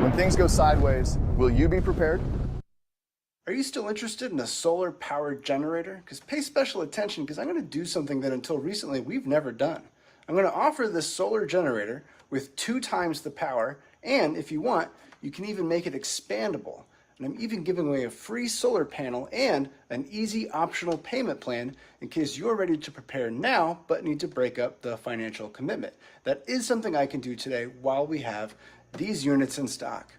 When things go sideways, will you be prepared? Are you still interested in a solar-powered generator? Because pay special attention, because I'm going to do something that until recently we've never done. I'm going to offer this solar generator with 2 times the power, and if you want, you can even make it expandable. And I'm even giving away a free solar panel and an easy optional payment plan in case you're ready to prepare now but need to break up the financial commitment. That is something I can do today while we have these units in stock.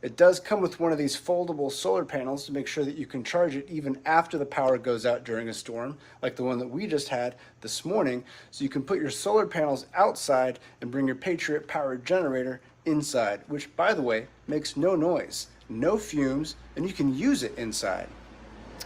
It does come with one of these foldable solar panels to make sure that you can charge it even after the power goes out during a storm, like the one that we just had this morning. So you can put your solar panels outside and bring your Patriot powered generator inside, which, by the way, makes no noise, no fumes, and you can use it inside.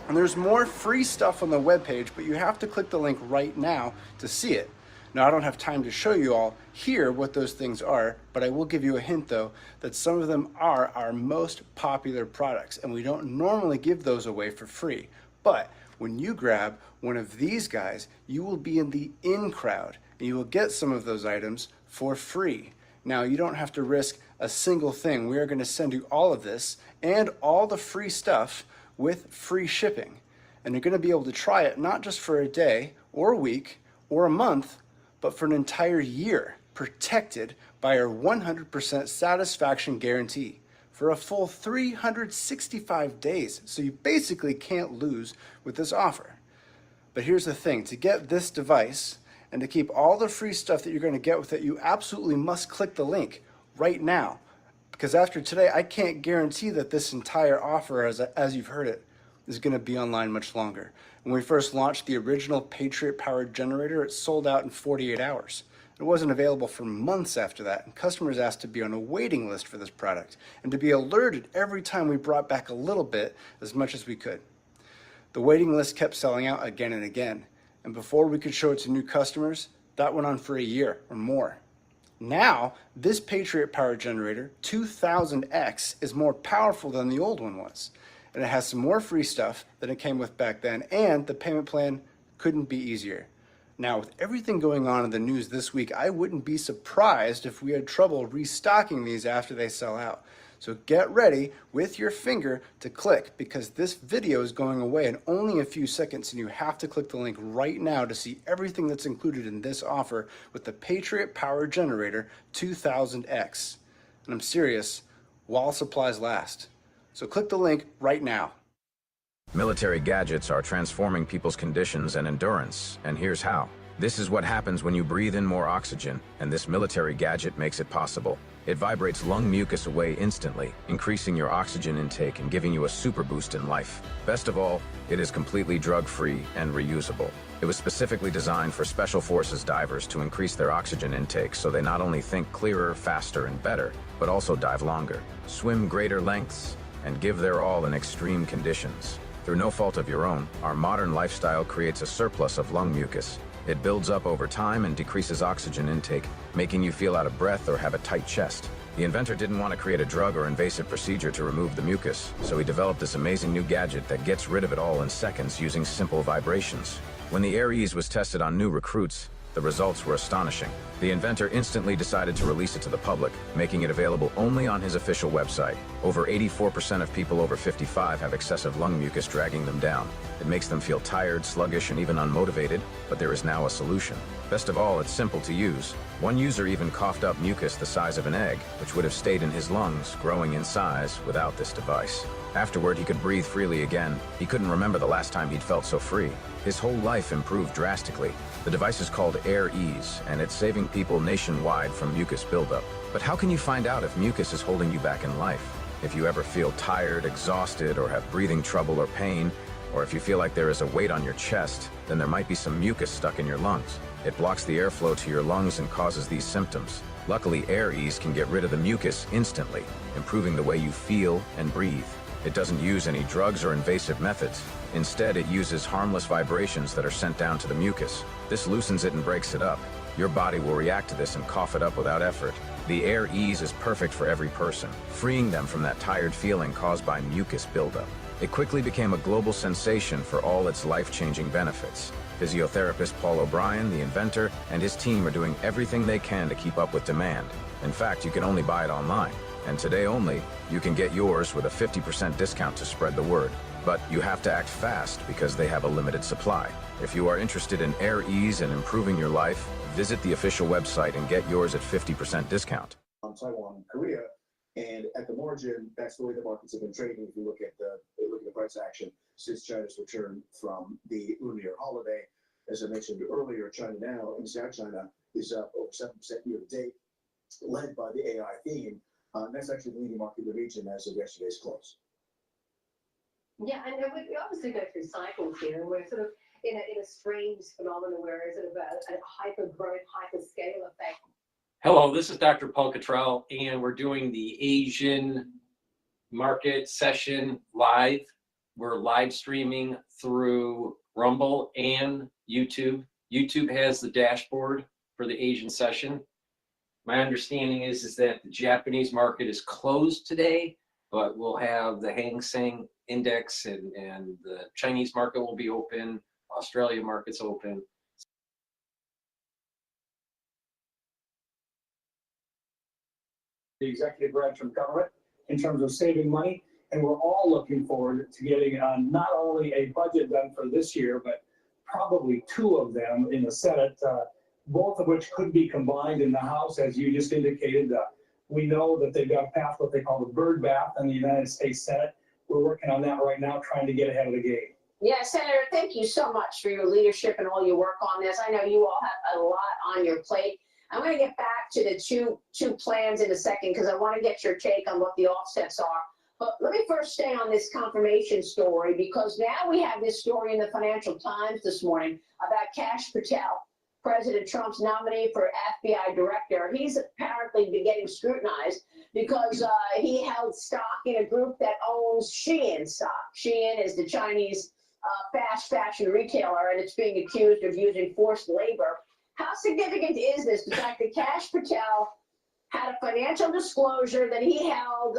And there's more free stuff on the webpage, but you have to click the link right now to see it. Now, I don't have time to show you all here what those things are, but I will give you a hint, though, that some of them are our most popular products, and we don't normally give those away for free. But when you grab one of these guys, you will be in the in crowd, and you will get some of those items for free. Now, you don't have to risk a single thing. We are going to send you all of this and all the free stuff with free shipping. And you're going to be able to try it not just for a day or a week or a month, but for an entire year, protected by our 100% satisfaction guarantee for a full 365 days. So you basically can't lose with this offer. But here's the thing, to get this device and to keep all the free stuff that you're going to get with it, you absolutely must click the link right now. Because after today, I can't guarantee that this entire offer, as you've heard it, is going to be online much longer. When we first launched the original Patriot powered generator, it sold out in 48 hours. It wasn't available for months after that, and customers asked to be on a waiting list for this product and to be alerted every time we brought back a little bit, as much as we could. The waiting list kept selling out again and again, and before we could show it to new customers, that went on for a year or more. Now, this Patriot powered generator, 2000X, is more powerful than the old one was. And it has some more free stuff than it came with back then, and the payment plan couldn't be easier. Now, with everything going on in the news this week, I wouldn't be surprised if we had trouble restocking these after they sell out. So get ready with your finger to click, because this video is going away in only a few seconds, and you have to click the link right now to see everything that's included in this offer with the Patriot Power Generator 2000X. And I'm serious, while supplies last. So click the link right now. Military gadgets are transforming people's conditions and endurance, and here's how. This is what happens when you breathe in more oxygen, and this military gadget makes it possible. It vibrates lung mucus away instantly, increasing your oxygen intake and giving you a super boost in life. Best of all, it is completely drug-free and reusable. It was specifically designed for Special Forces divers to increase their oxygen intake so they not only think clearer, faster, and better, but also dive longer, swim greater lengths, and give their all in extreme conditions. Through no fault of your own, our modern lifestyle creates a surplus of lung mucus. It builds up over time and decreases oxygen intake, making you feel out of breath or have a tight chest. The inventor didn't want to create a drug or invasive procedure to remove the mucus, so he developed this amazing new gadget that gets rid of it all in seconds using simple vibrations. When the Air Ease was tested on new recruits, the results were astonishing. The inventor instantly decided to release it to the public, making it available only on his official website. Over 84% of people over 55 have excessive lung mucus dragging them down. It makes them feel tired, sluggish, and even unmotivated, but there is now a solution. Best of all, it's simple to use. One user even coughed up mucus the size of an egg, which would have stayed in his lungs, growing in size without this device. Afterward, he could breathe freely again. He couldn't remember the last time he'd felt so free. His whole life improved drastically. The device is called Air Ease, and it's saving people nationwide from mucus buildup. But how can you find out if mucus is holding you back in life? If you ever feel tired, exhausted, or have breathing trouble or pain, or if you feel like there is a weight on your chest, then there might be some mucus stuck in your lungs. It blocks the airflow to your lungs and causes these symptoms. Luckily, Air Ease can get rid of the mucus instantly, improving the way you feel and breathe. It doesn't use any drugs or invasive methods. Instead, it uses harmless vibrations that are sent down to the mucus. This loosens it and breaks it up. Your body will react to this and cough it up without effort. The Air Ease is perfect for every person, freeing them from that tired feeling caused by mucus buildup. It quickly became a global sensation for all its life-changing benefits. Physiotherapist Paul O'Brien, the inventor, and his team are doing everything they can to keep up with demand. In fact, you can only buy it online. And today only, you can get yours with a 50% discount to spread the word. But you have to act fast because they have a limited supply. If you are interested in air ease and improving your life, visit the official website and get yours at 50% discount. Taiwan, Korea, and at the margin, that's the way the markets have been trading. If you look at the price action since China's return from the Lunar Year holiday, as I mentioned earlier, China now in South China is up over 7% year to date, led by the AI theme. That's actually the leading market in the region as of yesterday's close. Yeah, and we obviously go through cycles here, and we're sort of in a strange phenomenon where it's sort of a hyper-growth, hyper-scale effect. Hello, this is DrPaulCottrell, and we're doing the Asian market session live. We're live streaming through Rumble and YouTube. YouTube has the dashboard for the Asian session. My understanding is that the Japanese market is closed today, but we'll have the Hang Seng Index and the Chinese market will be open, Australia market's open. The executive branch of government in terms of saving money, and we're all looking forward to getting not only a budget done for this year, but probably two of them in the Senate, both of which could be combined in the House, as you just indicated. We know that they've got passed what they call the bird bath in the United States Senate. We're working on that right now, trying to get ahead of the game. Yeah, Senator, thank you so much for your leadership and all your work on this. I know you all have a lot on your plate. I'm going to get back to the two plans in a second because I want to get your take on what the offsets are. But let me first stay on this confirmation story, because now we have this story in the Financial Times this morning about Kash Patel, President Trump's nominee for FBI director. He's apparently been getting scrutinized because he held stock in a group that owns Shein stock. Shein is the Chinese fast fashion retailer, and it's being accused of using forced labor. How significant is this, the fact that Kash Patel had a financial disclosure that he held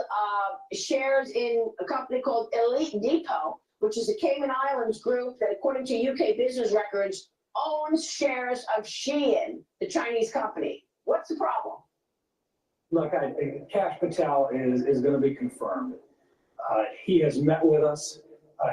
shares in a company called Elite Depot, which is a Cayman Islands group that, according to UK business records, owns shares of Shein, the Chinese company? What's the problem? Look, Kash Patel is going to be confirmed. He has met with us.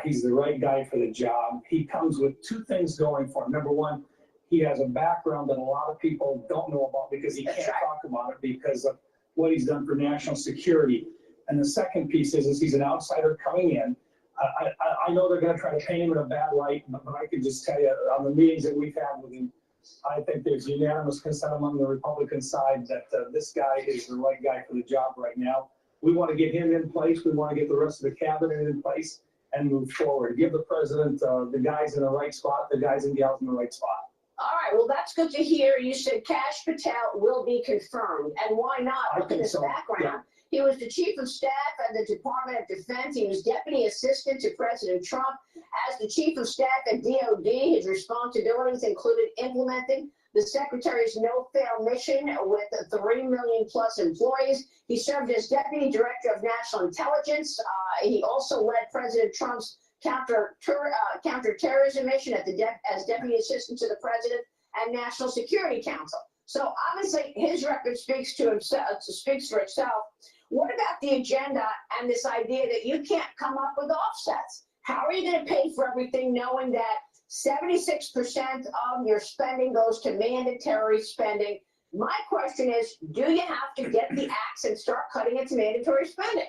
He's the right guy for the job. He comes with two things going for him. Number one, he has a background that a lot of people don't know about because he can't talk about it because of what he's done for national security. And the second piece is he's an outsider coming in. I know they're going to try to paint him in a bad light, but I can just tell you on the meetings that we've had with him, I think there's unanimous consent among the Republican side that this guy is the right guy for the job right now. We want to get him in place. We want to get the rest of the cabinet in place and move forward. Give the president the guys in the right spot, the guys and gals in the right spot. All right, well, that's good to hear. You said Kash Patel will be confirmed, and why not? Look at his background. Yeah. He was the chief of staff at the Department of Defense. He was deputy assistant to President Trump. As the chief of staff at DOD, his responsibilities included implementing the secretary's no-fail mission with 3 million plus employees. He served as deputy director of national intelligence. He also led President Trump's counterterrorism mission as deputy assistant to the president and National Security Council. So obviously his record speaks for itself. What about the agenda and this idea that you can't come up with offsets? How are you going to pay for everything knowing that 76% of your spending goes to mandatory spending? My question is, do you have to get the axe and start cutting it to mandatory spending?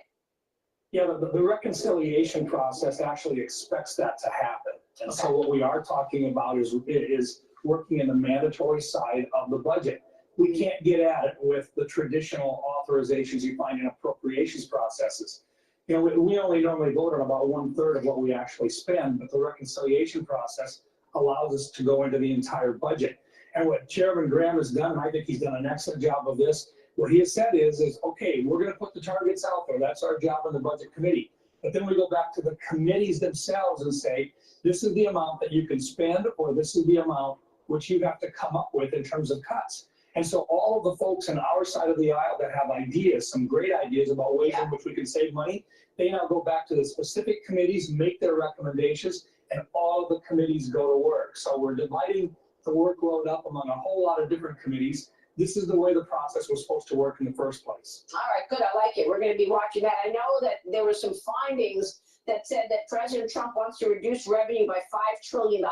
Yeah, the reconciliation process actually expects that to happen. And so what we are talking about is working in the mandatory side of the budget. We can't get at it with the traditional authorizations you find in appropriations processes. You know, we only normally vote on about 1/3 of what we actually spend, but the reconciliation process allows us to go into the entire budget. And what Chairman Graham has done, and I think he's done an excellent job of this, what he has said is okay, we're going to put the targets out there. That's our job in the budget committee. But then we go back to the committees themselves and say, this is the amount that you can spend, or this is the amount which you have to come up with in terms of cuts. And so all of the folks on our side of the aisle that have ideas, some great ideas about ways in which we can save money, they now go back to the specific committees, make their recommendations, and all of the committees go to work. So we're dividing the workload up among a whole lot of different committees. this is the way the process was supposed to work in the first place. All right, good. I like it. We're going to be watching that. I know that there were some findings that said that President Trump wants to reduce revenue by $5 trillion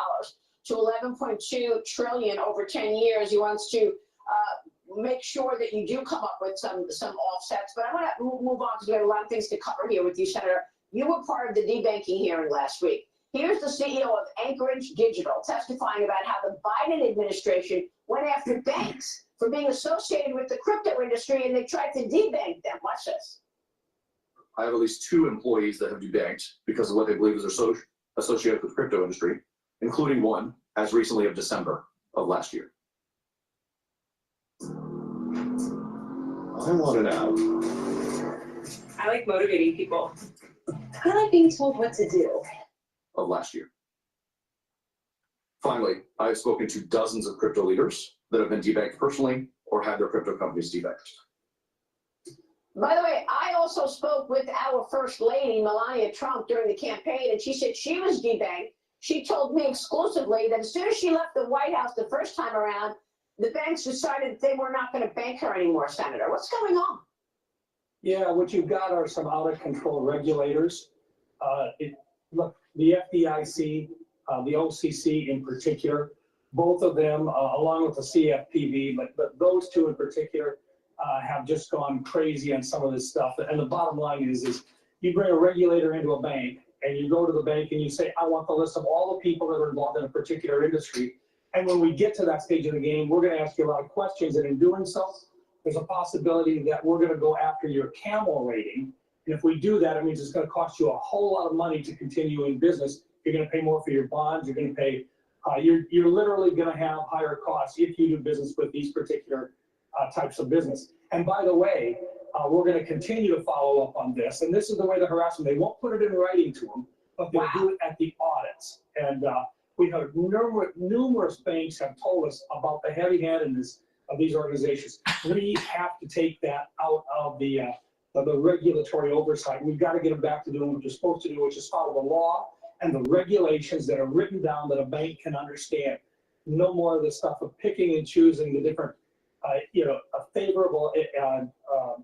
to $11.2 trillion over 10 years. He wants to make sure that you do come up with some offsets. But I want to move on because we have a lot of things to cover here with you, Senator. You were part of the debanking hearing last week. Here's the CEO of Anchorage Digital testifying about how the Biden administration went after banks for being associated with the crypto industry, and they tried to debank them. Watch this. I have at least 2 employees that have debanked because of what they believe is associated with the crypto industry, including one as recently of December of last year. I want it out. I like motivating people. I like being told what to do. Of last year. Finally, I have spoken to dozens of crypto leaders that have been debanked personally or had their crypto companies debanked. By the way, I also spoke with our First Lady, Melania Trump, during the campaign, and she said she was debanked. She told me exclusively that as soon as she left the White House the first time around, the banks decided that they were not going to bank her anymore, Senator. What's going on? Yeah, what you've got are some out-of-control regulators. Look, the FDIC, the OCC in particular, both of them, along with the CFPB, but those 2 in particular, have just gone crazy on some of this stuff. And the bottom line is you bring a regulator into a bank, and you go to the bank and you say, I want the list of all the people that are involved in a particular industry. And when we get to that stage of the game, we're going to ask you a lot of questions. And in doing so, there's a possibility that we're going to go after your camel rating. And if we do that, it means it's going to cost you a whole lot of money to continue in business. You're going to pay more for your bonds. You're going to pay, you're literally going to have higher costs if you do business with these particular types of business. And by the way, we're going to continue to follow up on this. And this is the way to harass them. They won't put it in writing to them, but they'll do it at the audits. And we have numerous banks have told us about the heavy-handedness of these organizations. We have to take that out of the regulatory oversight. We've got to get them back to doing what they're supposed to do, which is follow the law and the regulations that are written down that a bank can understand. No more of the stuff of picking and choosing the different, favorable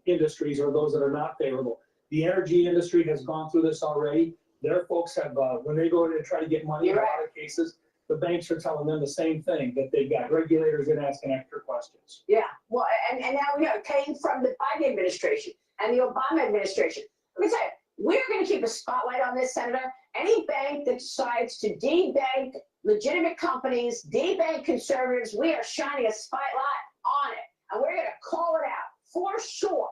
industries or those that are not favorable. The energy industry has gone through this already. Their folks have, when they go in and try to get money in a lot of cases, the banks are telling them the same thing, that they've got regulators in asking extra questions. Yeah, well, and now we came from the Biden administration and the Obama administration. Let me tell you, we're going to keep a spotlight on this, Senator. Any bank that decides to debank legitimate companies, debank conservatives, we are shining a spotlight on it. And we're going to call it out for sure.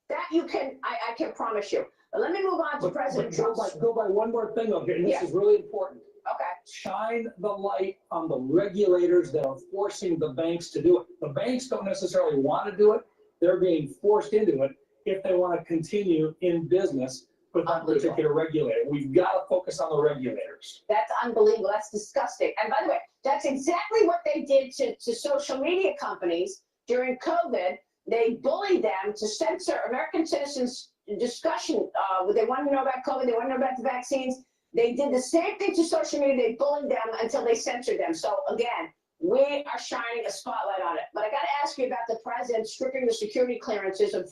That you can, I can promise you. But let me move on to President Trump. Go by one more thing over here, and this is really important. Okay. Shine the light on the regulators that are forcing the banks to do it. The banks don't necessarily want to do it. They're being forced into it if they want to continue in business with that particular regulator. We've got to focus on the regulators. That's unbelievable. That's disgusting. And by the way, that's exactly what they did to social media companies during COVID. They bullied them to censor American citizens' discussion. They wanted to know about COVID. They wanted to know about the vaccines. They did the same thing to social media. They bullied them until they censored them. So again, we are shining a spotlight on it. But I got to ask you about the president stripping the security clearances of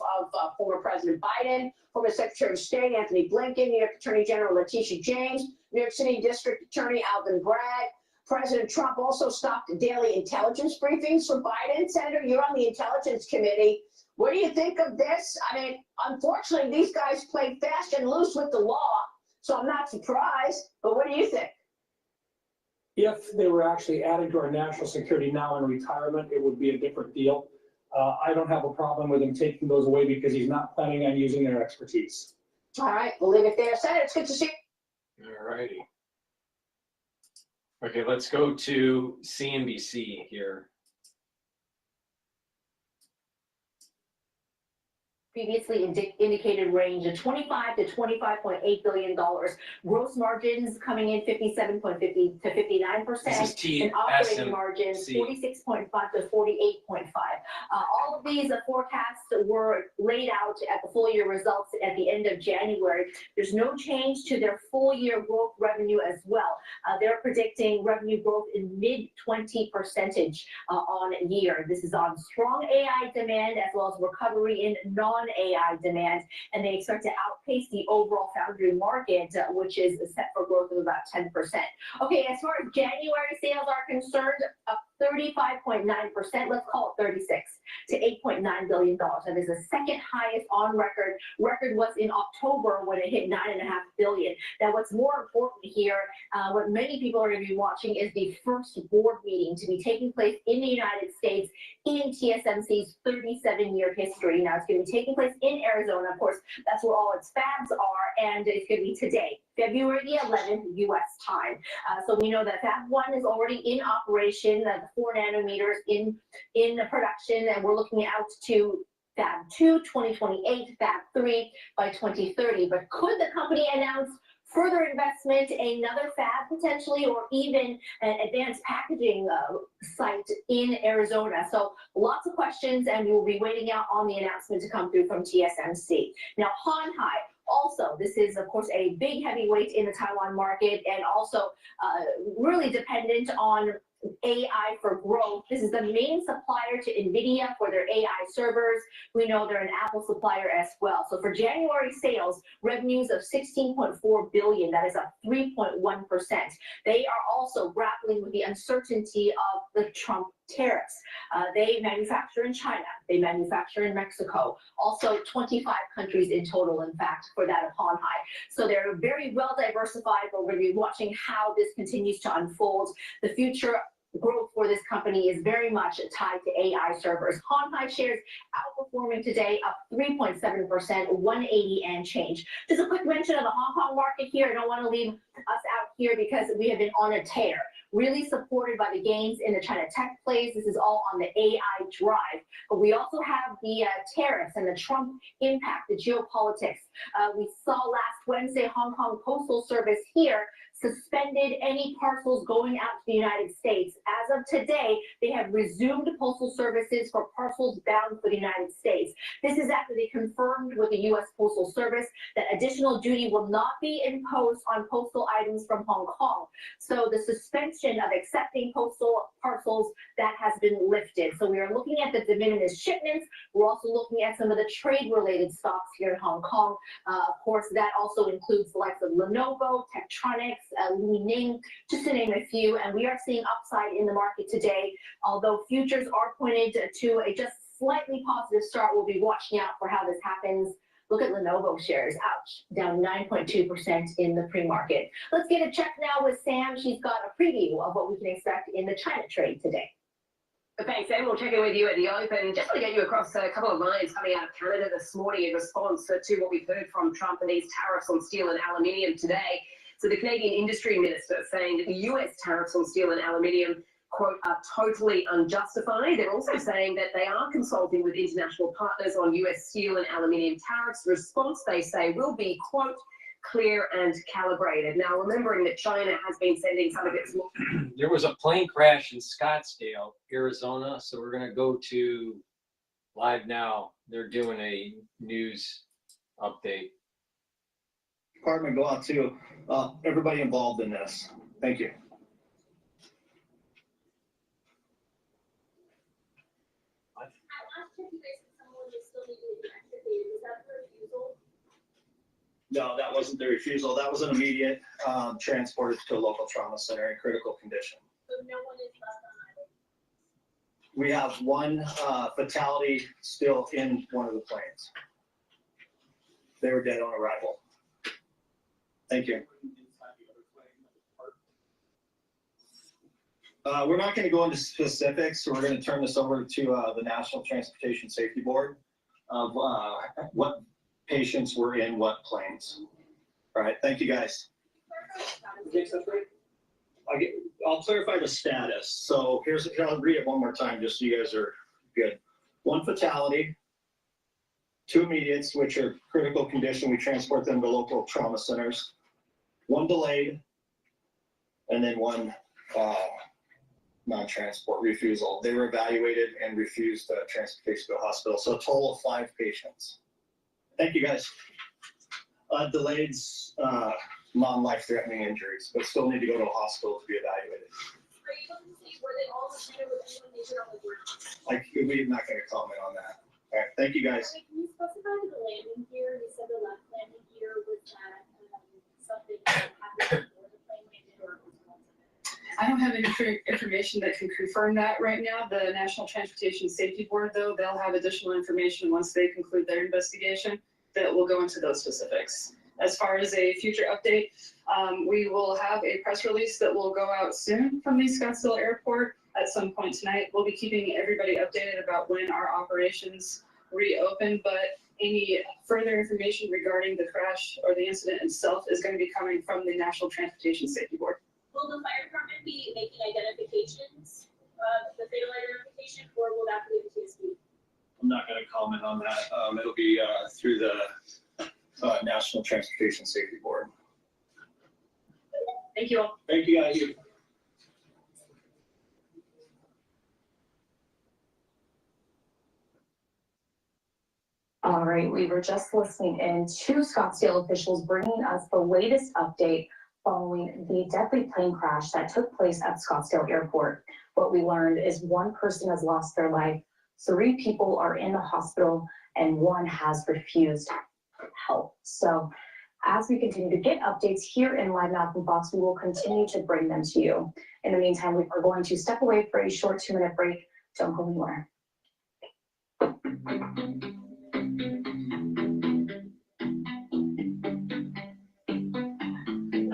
former President Biden, former Secretary of State Anthony Blinken, New York Attorney General Letitia James, New York City District Attorney Alvin Bragg. President Trump also stopped daily intelligence briefings for Biden. Senator, you're on the Intelligence Committee. What do you think of this? I mean, unfortunately, these guys play fast and loose with the law, so I'm not surprised. But what do you think? If they were actually adding to our national security now in retirement, it would be a different deal. I don't have a problem with him taking those away because he's not planning on using their expertise. All right, we'll leave it there. Senator, it's good to see you. All righty. Okay, let's go to CNBC here. previously indicated range of $25 to $25.8 billion. Gross margins coming in 57.50 to 59%, and operating margins 46.5 to 48.5. All of these forecasts were laid out at the full year results at the end of January. There's no change to their full year growth revenue as well. They're predicting revenue growth in mid-20% on year. This is on strong AI demand as well as recovery in non-AI demand, and they expect to outpace the overall foundry market, which is set for growth of about 10%. Okay, as far as January sales are concerned, up 35.9%, let's call it 36, to $8.9 billion. That is the second highest on record. Record was in October when it hit $9.5 billion. Now, what's more important here, what many people are going to be watching is the first board meeting to be taking place in the United States in TSMC's 37-year history. Now, it's going to be taking place in Arizona. Of course, that's where all its fabs are, and it's going to be today, February the 11th, U.S. time. So we know that Fab 1 is already in operation, the 4 nanometers in the production, and we're looking out to Fab 2, 2028, Fab 3 by 2030. But could the company announce further investment, another fab potentially, or even an advanced packaging site in Arizona? So lots of questions, and we will be waiting out on the announcement to come through from TSMC. Now, Hanhai. Also, this is, of course, a big heavyweight in the Taiwan market, and also really dependent on AI for growth. This is the main supplier to NVIDIA for their AI servers. We know they're an Apple supplier as well. So for January sales, revenues of $16.4 billion, that is up 3.1%. They are also grappling with the uncertainty of the Trump tariffs. They manufacture in China, they manufacture in Mexico, also 25 countries in total, in fact, for that of Hanhai. So they're very well diversified, but we're going to be watching how this continues to unfold. The future growth for this company is very much tied to AI servers. Hanhai shares outperforming today, up 3.7%, 180 and change. Just a quick mention of the Hong Kong market here. I don't want to leave us out here because we have been on a tear, really supported by the gains in the China tech plays. This is all on the AI drive. But we also have the tariffs and the Trump impact, the geopolitics. We saw last Wednesday Hong Kong Postal Service here suspended any parcels going out to the United States. As of today, they have resumed postal services for parcels bound for the United States. This is after they confirmed with the U.S. Postal Service that additional duty will not be imposed on postal items from Hong Kong. So the suspension of accepting postal parcels, that has been lifted. So we are looking at the de minimis shipments. We're also looking at some of the trade-related stocks here in Hong Kong. Of course, that also includes the likes of Lenovo, Tektronix, Li Ning, just to name a few, and we are seeing upside in the market today. Although futures are pointed to a just slightly positive start, we'll be watching out for how this happens. Look at Lenovo shares, ouch, down 9.2% in the pre-market. Let's get a check now with Sam. She's got a preview of what we can expect in the China trade today. Thanks, Sam. We'll check in with you at the open. Just want to get you across a couple of lines coming out of Canada this morning in response to what we've heard from Trump and these tariffs on steel and aluminium today. So the Canadian Industry Minister saying that the US tariffs on steel and aluminium, quote, are totally unjustified. They're also saying that they are consulting with international partners on US steel and aluminium tariffs. Response, they say, will be, quote, clear and calibrated. Now, remembering that China has been sending some of its... There was a plane crash in Scottsdale, Arizona, so we're going to go to live now. They're doing a news update. Department go out to everybody involved in this. Thank you. No, that wasn't the refusal. That was an immediate transported to a local trauma center in critical condition. So no one is left on island? We have one fatality still in one of the planes. They were dead on arrival. Thank you. We're not going to go into specifics, so we're going to turn this over to the National Transportation Safety Board of what patients were in what planes. All right, thank you guys. I'll clarify the status. So I'll read it one more time just so you guys are good. One fatality, 2 immediates, which are critical condition. We transport them to local trauma centers. 1 delayed, and then 1 non-transport refusal. They were evaluated and refused transportation to a hospital. So a total of 5 patients. Thank you, guys. Delayed non-life-threatening injuries, but still need to go to a hospital to be evaluated. Are you able to see, were they all presented with anyone injured on the ground? We're not going to comment on that. All right, thank you, guys. Can you specify the landing gear? You said the left landing gear was that something that happened before the plane landed or was it? I don't have any information that can confirm that right now. The National Transportation Safety Board, though, they'll have additional information once they conclude their investigation that will go into those specifics. As far as a future update, we will have a press release that will go out soon from the Scottsdale Airport at some point tonight. We'll be keeping everybody updated about when our operations reopen, but any further information regarding the crash or the incident itself is going to be coming from the National Transportation Safety Board. Will the fire department be making identifications, the fatal identification, or will that be the TSB? I'm not going to comment on that. It'll be through the National Transportation Safety Board. Thank you all. Thank you, guys. All right, we were just listening in to Scottsdale officials bringing us the latest update following the deadly plane crash that took place at Scottsdale Airport. What we learned is 1 person has lost their life, 3 people are in the hospital, and 1 has refused help. So as we continue to get updates here in Live Now from Fox, we will continue to bring them to you. In the meantime, we are going to step away for a short 2-minute break. Don't go anywhere.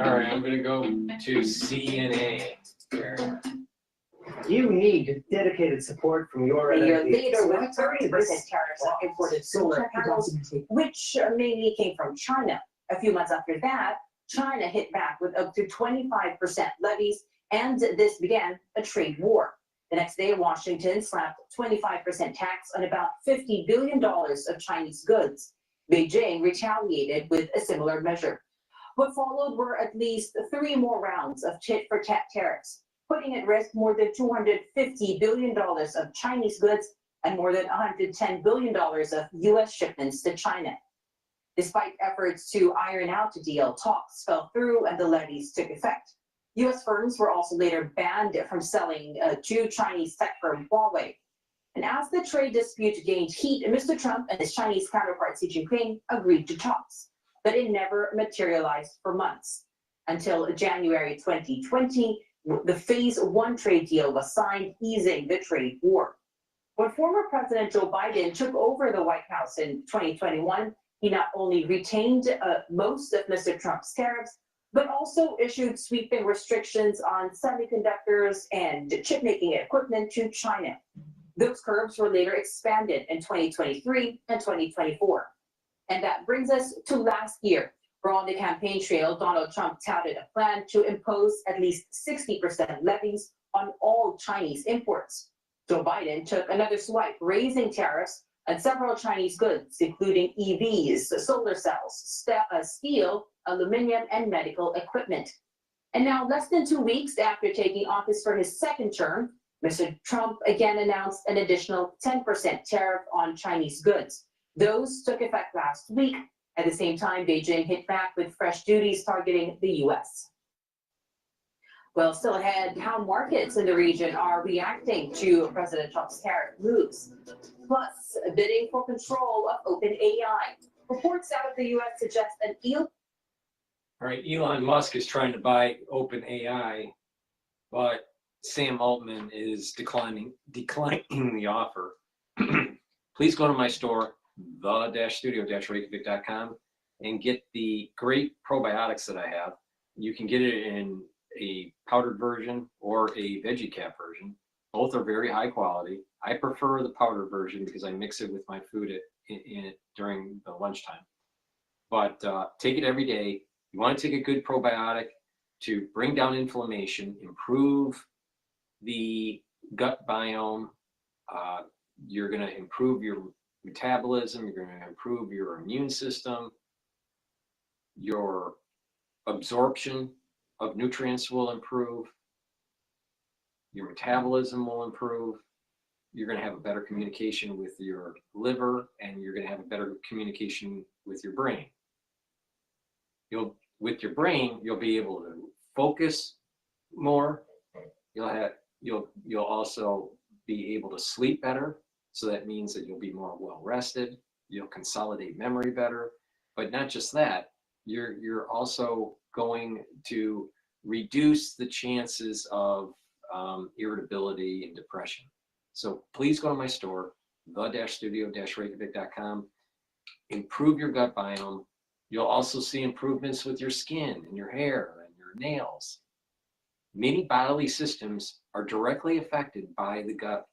All right, I'm going to go to CNA. You need dedicated support from your leader with 30% tariffs on imported solar panels, which mainly came from China. A few months after that, China hit back with up to 25% levies, and this began a trade war. The next day, Washington slapped 25% tax on about $50 billion of Chinese goods. Beijing retaliated with a similar measure. What followed were at least 3 more rounds of tit-for-tat tariffs, putting at risk more than $250 billion of Chinese goods and more than $110 billion of U.S. shipments to China. Despite efforts to iron out the deal, talks fell through and the levies took effect. U.S. firms were also later banned from selling to Chinese tech firm Huawei. And as the trade dispute gained heat, Mr. Trump and his Chinese counterpart Xi Jinping agreed to talks, but it never materialized for months. Until January 2020, the Phase 1 trade deal was signed, easing the trade war. When former President Joe Biden took over the White House in 2021, he not only retained most of Mr. Trump's tariffs, but also issued sweeping restrictions on semiconductors and chip-making equipment to China. Those curbs were later expanded in 2023 and 2024. And that brings us to last year, where on the campaign trail, Donald Trump touted a plan to impose at least 60% levies on all Chinese imports. Joe Biden took another swipe, raising tariffs on several Chinese goods, including EVs, solar cells, steel, aluminum, and medical equipment. And now, less than 2 weeks after taking office for his second term, Mr. Trump again announced an additional 10% tariff on Chinese goods. Those took effect last week. At the same time, Beijing hit back with fresh duties targeting the U.S. Well, still ahead, how markets in the region are reacting to President Trump's tariff moves. Plus, bidding for control of OpenAI. Reports out of the U.S. suggest an All right, Elon Musk is trying to buy OpenAI, but Sam Altman is declining the offer. Please go to my store, the-studio-reykjavik.com, and get the great probiotics that I have. You can get it in a powdered version or a veggie cap version. Both are very high quality. I prefer the powdered version because I mix it with my food during the lunchtime. But take it every day. You want to take a good probiotic to bring down inflammation, improve the gut biome. You're going to improve your metabolism, you're going to improve your immune system, your absorption of nutrients will improve, your metabolism will improve, you're going to have a better communication with your liver, and you're going to have a better communication with your brain. With your brain, you'll be able to focus more. You'll also be able to sleep better. So that means that you'll be more well rested. You'll consolidate memory better. But not just that, you're also going to reduce the chances of irritability and depression. So please go to my store, the-studio-reykjavik.com. Improve your gut biome. You'll also see improvements with your skin and your hair and your nails. Many bodily systems are directly affected by the gut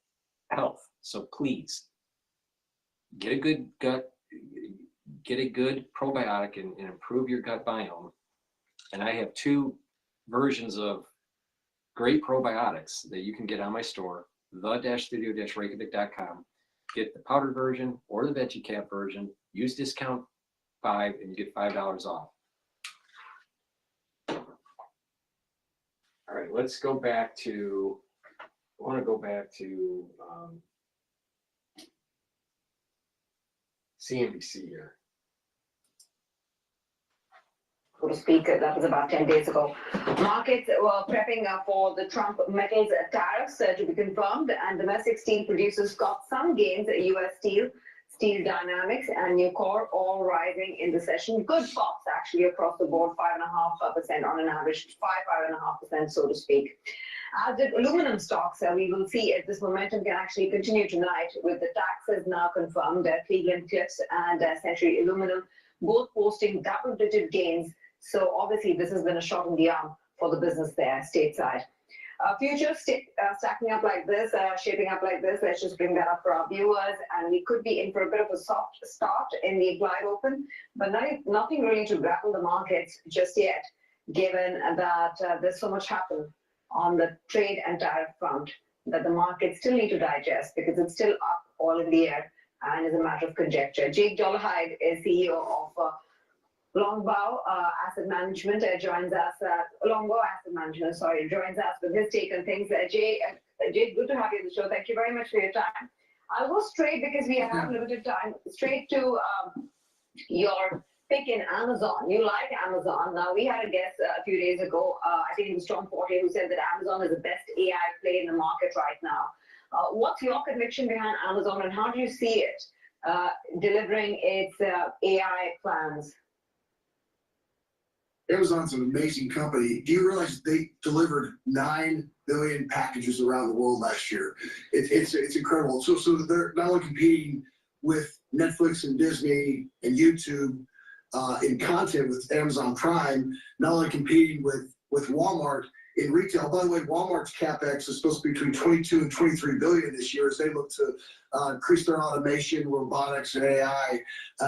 health. So please get a good gut, get a good probiotic and improve your gut biome. And I have 2 versions of great probiotics that you can get on my store, the-studio-reykjavik.com. Get the powdered version or the veggie cap version. Use discount 5 and you get $5 off. All right, let's go back to, I want to go back to CNBC here. So to speak, that was about 10 days ago. Markets were prepping up for the Trump metals tariffs to be confirmed, and domestic steel producers got some gains. U.S. Steel, Steel Dynamics, and Nucor all rising in the session. Good pops actually across the board, 5.5% on an average, 5.5%, so to speak. As did aluminum stocks, we will see if this momentum can actually continue tonight with the taxes now confirmed. Cleveland-Cliffs and Century Aluminum both posting double-digit gains. So obviously this has been a shot in the arm for the business there stateside. Futures stacking up like this, shaping up like this. Let's just bring that up for our viewers, and we could be in for a bit of a soft start in the implied open, but nothing really to grapple the markets just yet, given that there's so much happened on the trade and tariff front that the markets still need to digest, because it's still up all in the air and is a matter of conjecture. Jake Dollarhide is CEO of Longbow Asset Management, joins us. Longbow Asset Management, sorry, joins us with his take on things. Jay, good to have you on the show. Thank you very much for your time. I'll go straight, because we have limited time, straight to your pick in Amazon. You like Amazon. Now, we had a guest a few days ago, I think it was Tom Forte, who said that Amazon is the best AI play in the market right now. What's your conviction behind Amazon, and how do you see it delivering its AI plans? Amazon's an amazing company. Do you realize they delivered 9 billion packages around the world last year? It's incredible. So they're not only competing with Netflix and Disney and YouTube in content with Amazon Prime, not only competing with Walmart in retail. By the way, Walmart's CapEx is supposed to be between 22 and 23 billion this year as they look to increase their automation, robotics, and AI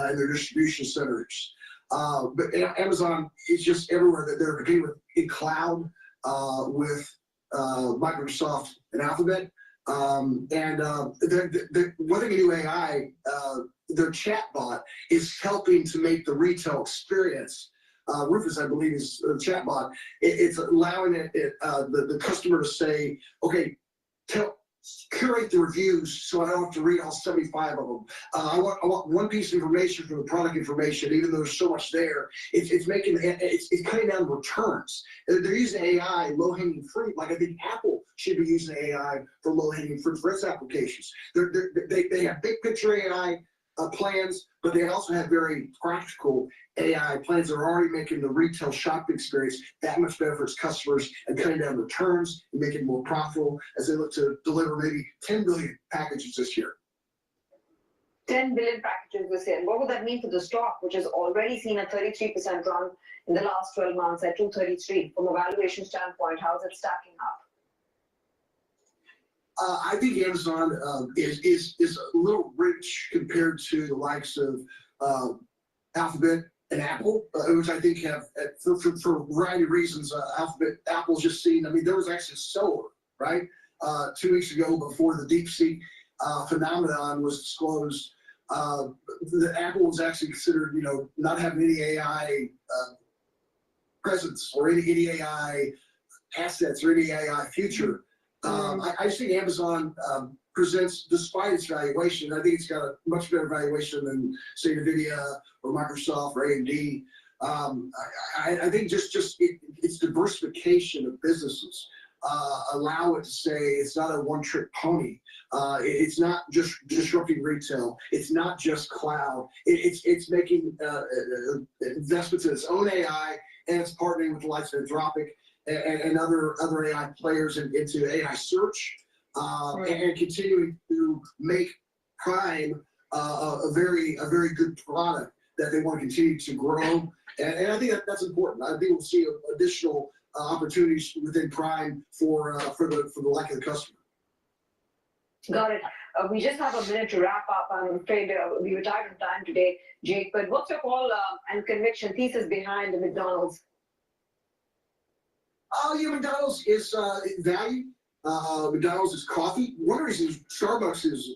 in their distribution centers. But Amazon is just everywhere. That they're competing with in cloud with Microsoft and Alphabet. And the one thing in new AI, their chatbot is helping to make the retail experience. Rufus, I believe, is the chatbot. It's allowing the customer to say, okay, curate the reviews so I don't have to read all 75 of them. I want one piece of information from the product information, even though there's so much there. It's cutting down returns. They're using AI low-hanging fruit, like I think Apple should be using AI for low-hanging fruit for its applications. They have big picture AI plans, but they also have very practical AI plans that are already making the retail shopping experience that much better for its customers and cutting down returns and making it more profitable as they look to deliver maybe 10 billion packages this year. 10 billion packages this year. What would that mean for the stock, which has already seen a 33% run in the last 12 months at 233? From a valuation standpoint, how is it stacking up? I think Amazon is a little rich compared to the likes of Alphabet and Apple, which I think have, for a variety of reasons, Apple's just seen. I mean, there was actually solar, right? 2 weeks ago, before the DeepSeek phenomenon was disclosed, The Apple was actually considered, not having any AI presence or any AI assets or any AI future. I just think Amazon presents, despite its valuation, I think it's got a much better valuation than, say, NVIDIA or Microsoft or AMD. I think just its diversification of businesses allow it to say it's not a one-trick pony. It's not just disrupting retail. It's not just cloud. It's making investments in its own AI, and it's partnering with the likes of Anthropic and other AI players into AI search, and continuing to make Prime a very good product that they want to continue to grow. And I think that's important. I think we'll see additional opportunities within Prime for the like of the customer. Got it. We just have a minute to wrap up. I'm afraid we were tight on time today, Jake. But what's your call and conviction thesis behind the McDonald's? McDonald's is value. McDonald's is coffee. One of the reasons Starbucks is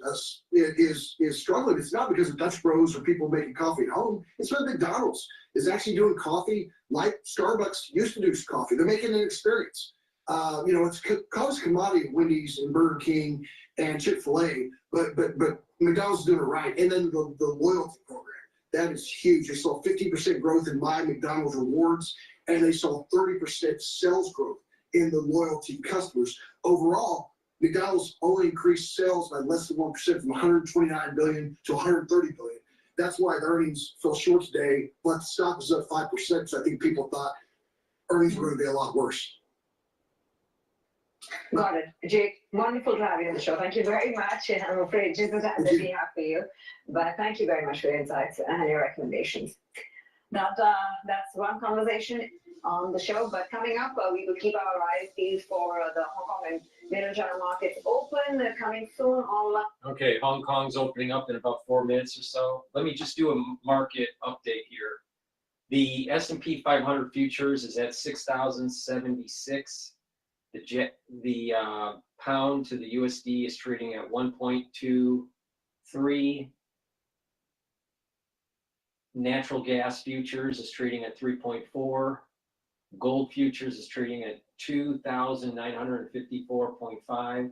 struggling, it's not because of Dutch Bros or people making coffee at home. It's because McDonald's is actually doing coffee like Starbucks used to do coffee. They're making an experience. It's caused commodity at Wendy's and Burger King and Chick-fil-A, but McDonald's is doing it right. And then the loyalty program, that is huge. They saw 50% growth in My McDonald's rewards, and they saw 30% sales growth in the loyalty customers. Overall, McDonald's only increased sales by less than 1% from 129 billion to 130 billion. That's why the earnings fell short today, but the stock was up 5%, because I think people thought earnings were going to be a lot worse. Got it. Jake, wonderful to have you on the show. Thank you very much. I'm afraid just the time that we have for you. But thank you very much for your insights and your recommendations. That's one conversation on the show. But coming up, we will keep our eyes peeled for the Hong Kong and Mainland China markets open. They're coming soon online. Okay, Hong Kong's opening up in about 4 minutes or so. Let me just do a market update here. The S&P 500 futures is at 6,076. The pound to the USD is trading at 1.23. Natural gas futures is trading at 3.4. Gold futures is trading at 2,954.5.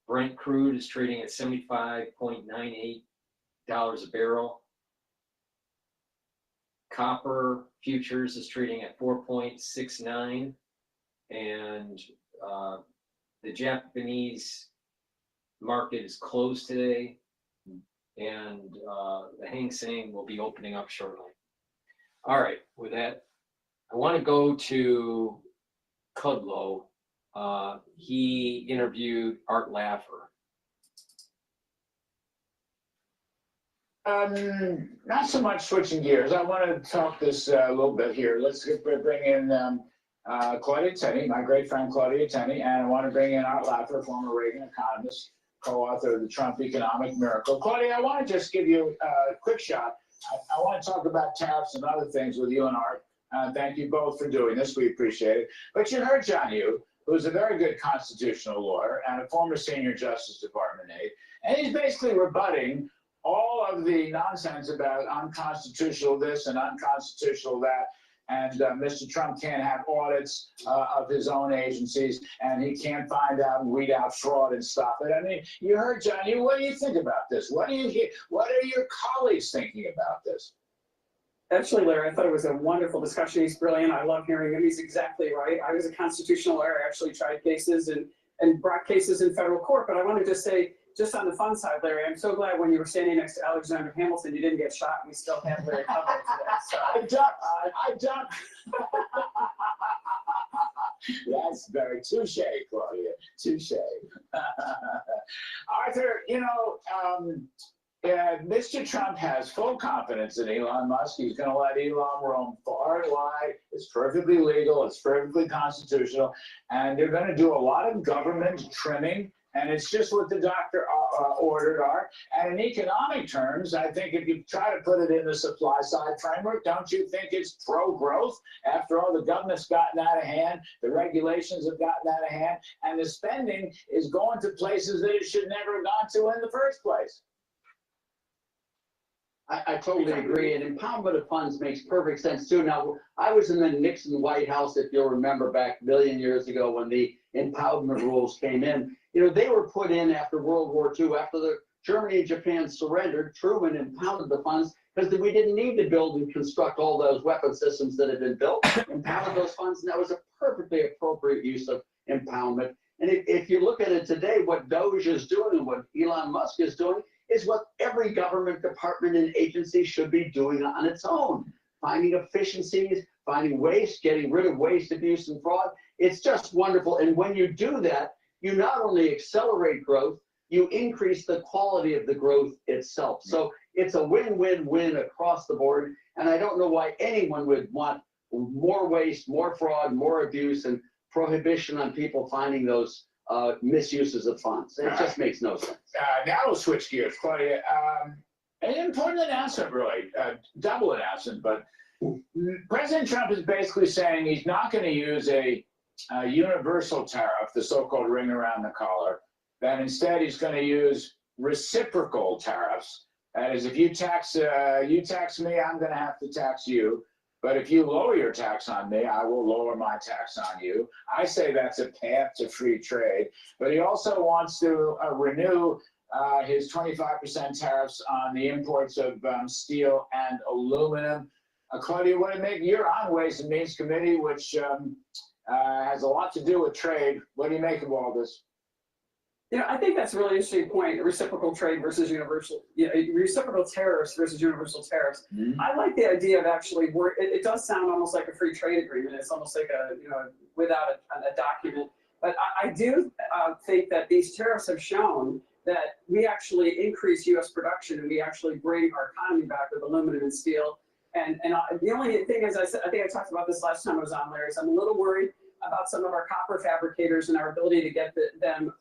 Brent crude is trading at $75.98 a barrel. Copper futures is trading at 4.69. And the Japanese market is closed today, and the Hang Seng will be opening up shortly. All right, with that, I want to go to Cottrell. He interviewed Art Laffer. Not so much switching gears. I want to talk this a little bit here. Let's bring in Claudia Tenney, my great friend Claudia Tenney, and I want to bring in Art Laffer, former Reagan economist, co-author of the Trump Economic Miracle. Claudia, I want to just give you a quick shot. I want to talk about tariffs and other things with you and Art. Thank you both for doing this. We appreciate it. But you heard John Yoo, who's a very good constitutional lawyer and a former senior Justice Department aide, and he's basically rebutting all of the nonsense about unconstitutional this and unconstitutional that. And Mr. Trump can't have audits of his own agencies, and he can't find out and weed out fraud and stop it. I mean, you heard John. What do you think about this? What do you hear? What are your colleagues thinking about this? Actually, Larry, I thought it was a wonderful discussion. He's brilliant. I love hearing him. He's exactly right. I was a constitutional lawyer. I actually tried cases and brought cases in federal court. But I want to just say, just on the fun side, Larry, I'm so glad when you were standing next to Alexander Hamilton, you didn't get shot, and we still have Larry covered today. So. I ducked. That's very touche, Claudia. Touche. Arthur, Mr. Trump has full confidence in Elon Musk. He's going to let Elon roam far and wide. It's perfectly legal. It's perfectly constitutional. And they're going to do a lot of government trimming. And it's just what the doctor ordered, Art. And in economic terms, I think if you try to put it in the supply side framework, don't you think it's pro-growth? After all, the government's gotten out of hand, the regulations have gotten out of hand, and the spending is going to places that it should never have gone to in the first place. I totally agree, and impoundment of funds makes perfect sense too. Now, I was in the Nixon White House, if you'll remember, back a million years ago when the impoundment rules came in. You know, they were put in after World War II, after the Germany and Japan surrendered. Truman impounded the funds because we didn't need to build and construct all those weapon systems that had been built. Impounded those funds, and that was a perfectly appropriate use of impoundment. And if you look at it today, what DOGE is doing and what Elon Musk is doing is what every government department and agency should be doing on its own. Finding efficiencies, finding waste, getting rid of waste, abuse, and fraud. It's just wonderful. And when you do that, you not only accelerate growth, you increase the quality of the growth itself. So it's a win-win-win across the board. And I don't know why anyone would want more waste, more fraud, more abuse, and prohibition on people finding those misuses of funds. It just makes no sense. Now we'll switch gears, Claudia. An important announcement, really, double announcement, but President Trump is basically saying he's not going to use a universal tariff, the so-called ring around the collar, that instead he's going to use reciprocal tariffs. That is, if you tax me, I'm going to have to tax you. But if you lower your tax on me, I will lower my tax on you. I say that's a path to free trade. But he also wants to renew his 25% tariffs on the imports of steel and aluminum. Claudia, what do you make? You're on Ways and Means Committee, which has a lot to do with trade. What do you make of all this? You know, I think that's a really interesting point, reciprocal trade versus universal, reciprocal tariffs versus universal tariffs. I like the idea of actually, it does sound almost like a free trade agreement. It's almost like without a document. But I do think that these tariffs have shown that we actually increase U.S. production and we actually bring our economy back with aluminum and steel. And the only thing is, I think I talked about this last time I was on, Larry, is I'm a little worried about some of our copper fabricators and our ability to get them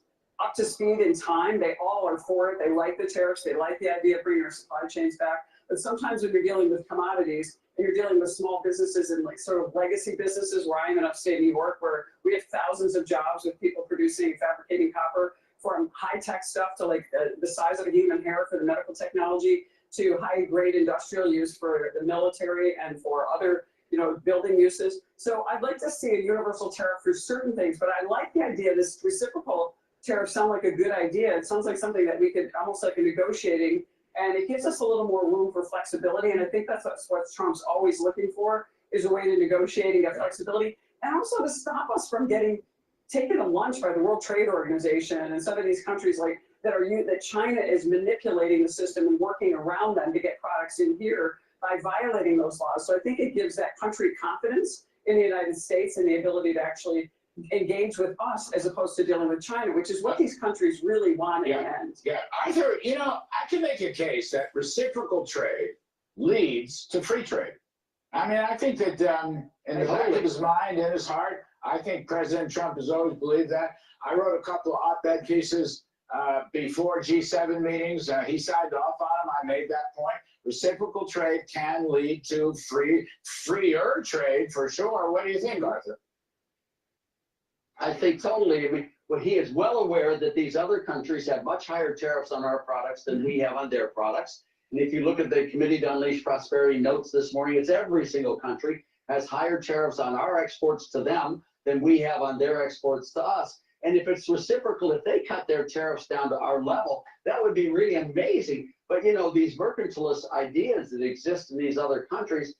up to speed in time. They all are for it. They like the tariffs. They like the idea of bringing our supply chains back. But sometimes when you're dealing with commodities and you're dealing with small businesses and like sort of legacy businesses, where I'm in upstate New York, where we have thousands of jobs with people producing and fabricating copper, from high-tech stuff to like the size of a human hair for the medical technology, to high-grade industrial use for the military and for other building uses. So I'd like to see a universal tariff for certain things, but I like the idea of this reciprocal tariffs sound like a good idea. It sounds like something that we could almost like a negotiating, and it gives us a little more room for flexibility. And I think that's what Trump's always looking for, is a way to negotiate and get flexibility, and also to stop us from getting taken to lunch by the World Trade Organization and some of these countries that China is manipulating the system and working around them to get products in here by violating those laws. So I think it gives that country confidence in the United States and the ability to actually engage with us as opposed to dealing with China, which is what these countries really want in the end. Yeah, Arthur, I can make a case that reciprocal trade leads to free trade. I mean, I think that in the back of his mind and his heart, I think President Trump has always believed that. I wrote a couple of op-ed pieces before G7 meetings. He signed off on them. I made that point. Reciprocal trade can lead to freer trade for sure. What do you think, Arthur? I think totally. I mean, he is well aware that these other countries have much higher tariffs on our products than we have on their products. And if you look at the Committee to Unleash Prosperity notes this morning, it's every single country has higher tariffs on our exports to them than we have on their exports to us. And if it's reciprocal, if they cut their tariffs down to our level, that would be really amazing. But these mercantilist ideas that exist in these other countries,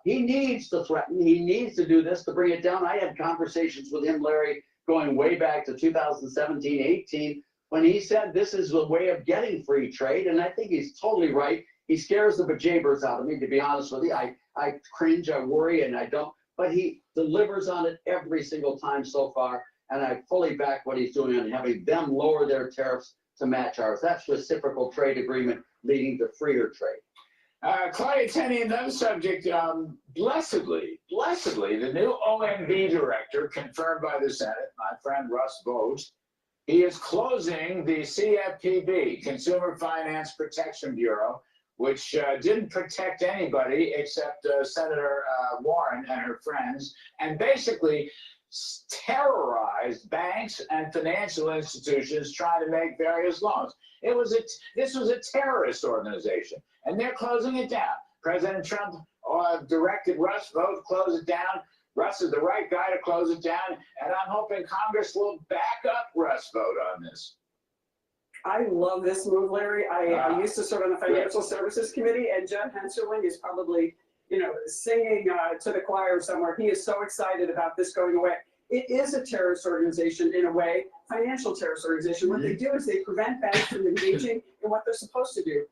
he needs to threaten, he needs to do this to bring it down. I had conversations with him, Larry, going way back to 2017-18, when he said this is a way of getting free trade. And I think he's totally right. He scares the bejeebers out of me, to be honest with you. I cringe, I worry, and I don't. But he delivers on it every single time so far. And I fully back what he's doing on having them lower their tariffs to match ours. That's reciprocal trade agreement leading to freer trade. Claudia Tenney, another subject. Blessedly, the new OMB director, confirmed by the Senate, my friend Russ Vought, he is closing the CFPB, Consumer Finance Protection Bureau, which didn't protect anybody except Senator Warren and her friends. And basically, terrorized banks and financial institutions trying to make various loans. This was a terrorist organization, and they're closing it down. President Trump directed Russ Vogt to close it down. Russ is the right guy to close it down, and I'm hoping Congress will back up Russ Vogt on this. I love this move, Larry. I used to serve on the Financial Services Committee, and Jeb Henserling is probably, singing to the choir somewhere. He is so excited about this going away. It is a terrorist organization in a way, financial terrorist organization. What they do is they prevent banks from engaging in what they're supposed to do,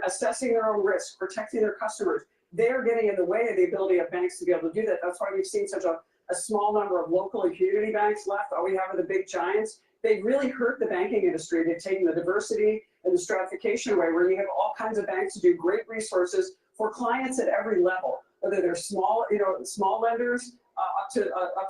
assessing their own risk, protecting their customers. They're getting in the way of the ability of banks to be able to do that. That's why we've seen such a small number of local and community banks left. All we have are the big giants. They've really hurt the banking industry. They've taken the diversity and the stratification away, where you have all kinds of banks to do great resources for clients at every level, whether they're small, small lenders up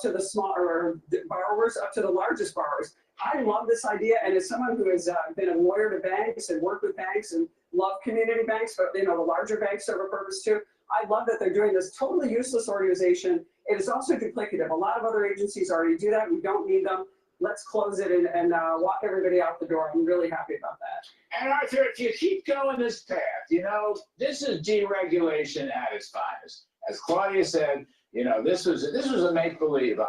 to the small or borrowers up to the largest borrowers. I love this idea, and as someone who has been a lawyer to banks and worked with banks and love community banks, but the larger banks serve a purpose too. I love that they're doing this totally useless organization. It is also duplicative. A lot of other agencies already do that. We don't need them. Let's close it and walk everybody out the door. I'm really happy about that. And Arthur, if you keep going this path, this is deregulation at its finest. As Claudia said, this was a make-believe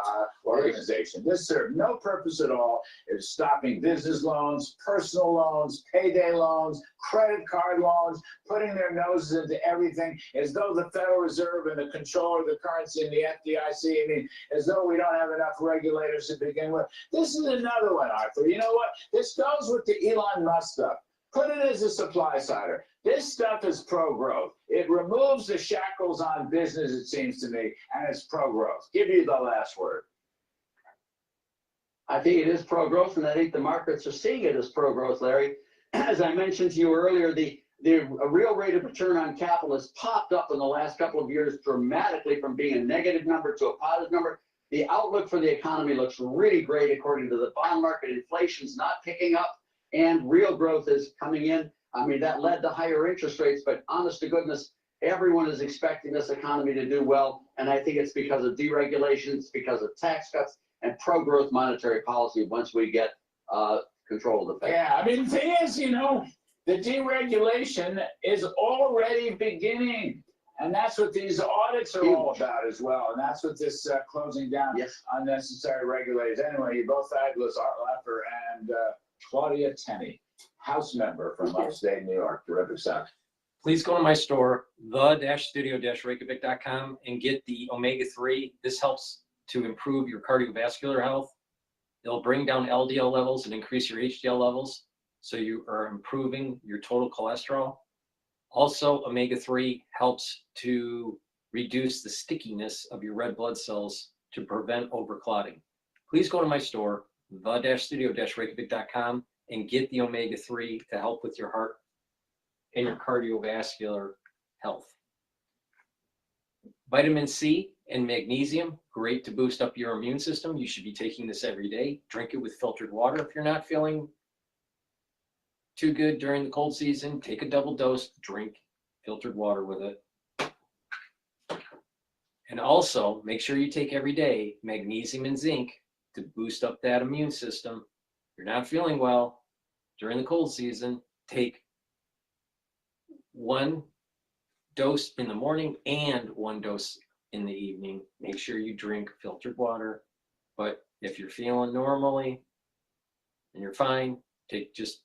organization. This served no purpose at all. It was stopping business loans, personal loans, payday loans, credit card loans, putting their noses into everything, as though the Federal Reserve and the control of the currency and the FDIC, as though we don't have enough regulators to begin with. This is another one, Arthur. You know what? This goes with the Elon Musk stuff. Put it as a supply sider. This stuff is pro-growth. It removes the shackles on business, it seems to me, and it's pro-growth. Give you the last word. I think it is pro-growth, and I think the markets are seeing it as pro-growth, Larry. As I mentioned to you earlier, the real rate of return on capital has popped up in the last couple of years dramatically from being a negative number to a positive number. The outlook for the economy looks really great according to the bond market. Inflation's not picking up, and real growth is coming in. That led to higher interest rates, but honest to goodness, everyone is expecting this economy to do well, and I think it's because of deregulation, it's because of tax cuts, and pro-growth monetary policy once we get control of the Fed. Yeah, the thing is, the deregulation is already beginning, and that's what these audits are all about as well, and that's what this closing down unnecessary regulators. Anyway, you're both fabulous, Art Laffer and Claudia Tenney, House member from upstate New York. Terrific stuff. Please go to my store, the-studio-reykjavik.com, and get the omega-3. This helps to improve your cardiovascular health. It'll bring down LDL levels and increase your HDL levels, so you are improving your total cholesterol. Also, omega-3 helps to reduce the stickiness of your red blood cells to prevent overclotting. Please go to my store, the-studio-reykjavik.com, and get the omega-3 to help with your heart and your cardiovascular health. Vitamin C and magnesium, great to boost up your immune system. You should be taking this every day. Drink it with filtered water. If you're not feeling too good during the cold season, take a double dose, drink filtered water with it. And also, make sure you take every day magnesium and zinc to boost up that immune system. If you're not feeling well during the cold season, take 1 dose in the morning and 1 dose in the evening. Make sure you drink filtered water. But if you're feeling normally and you're fine, take just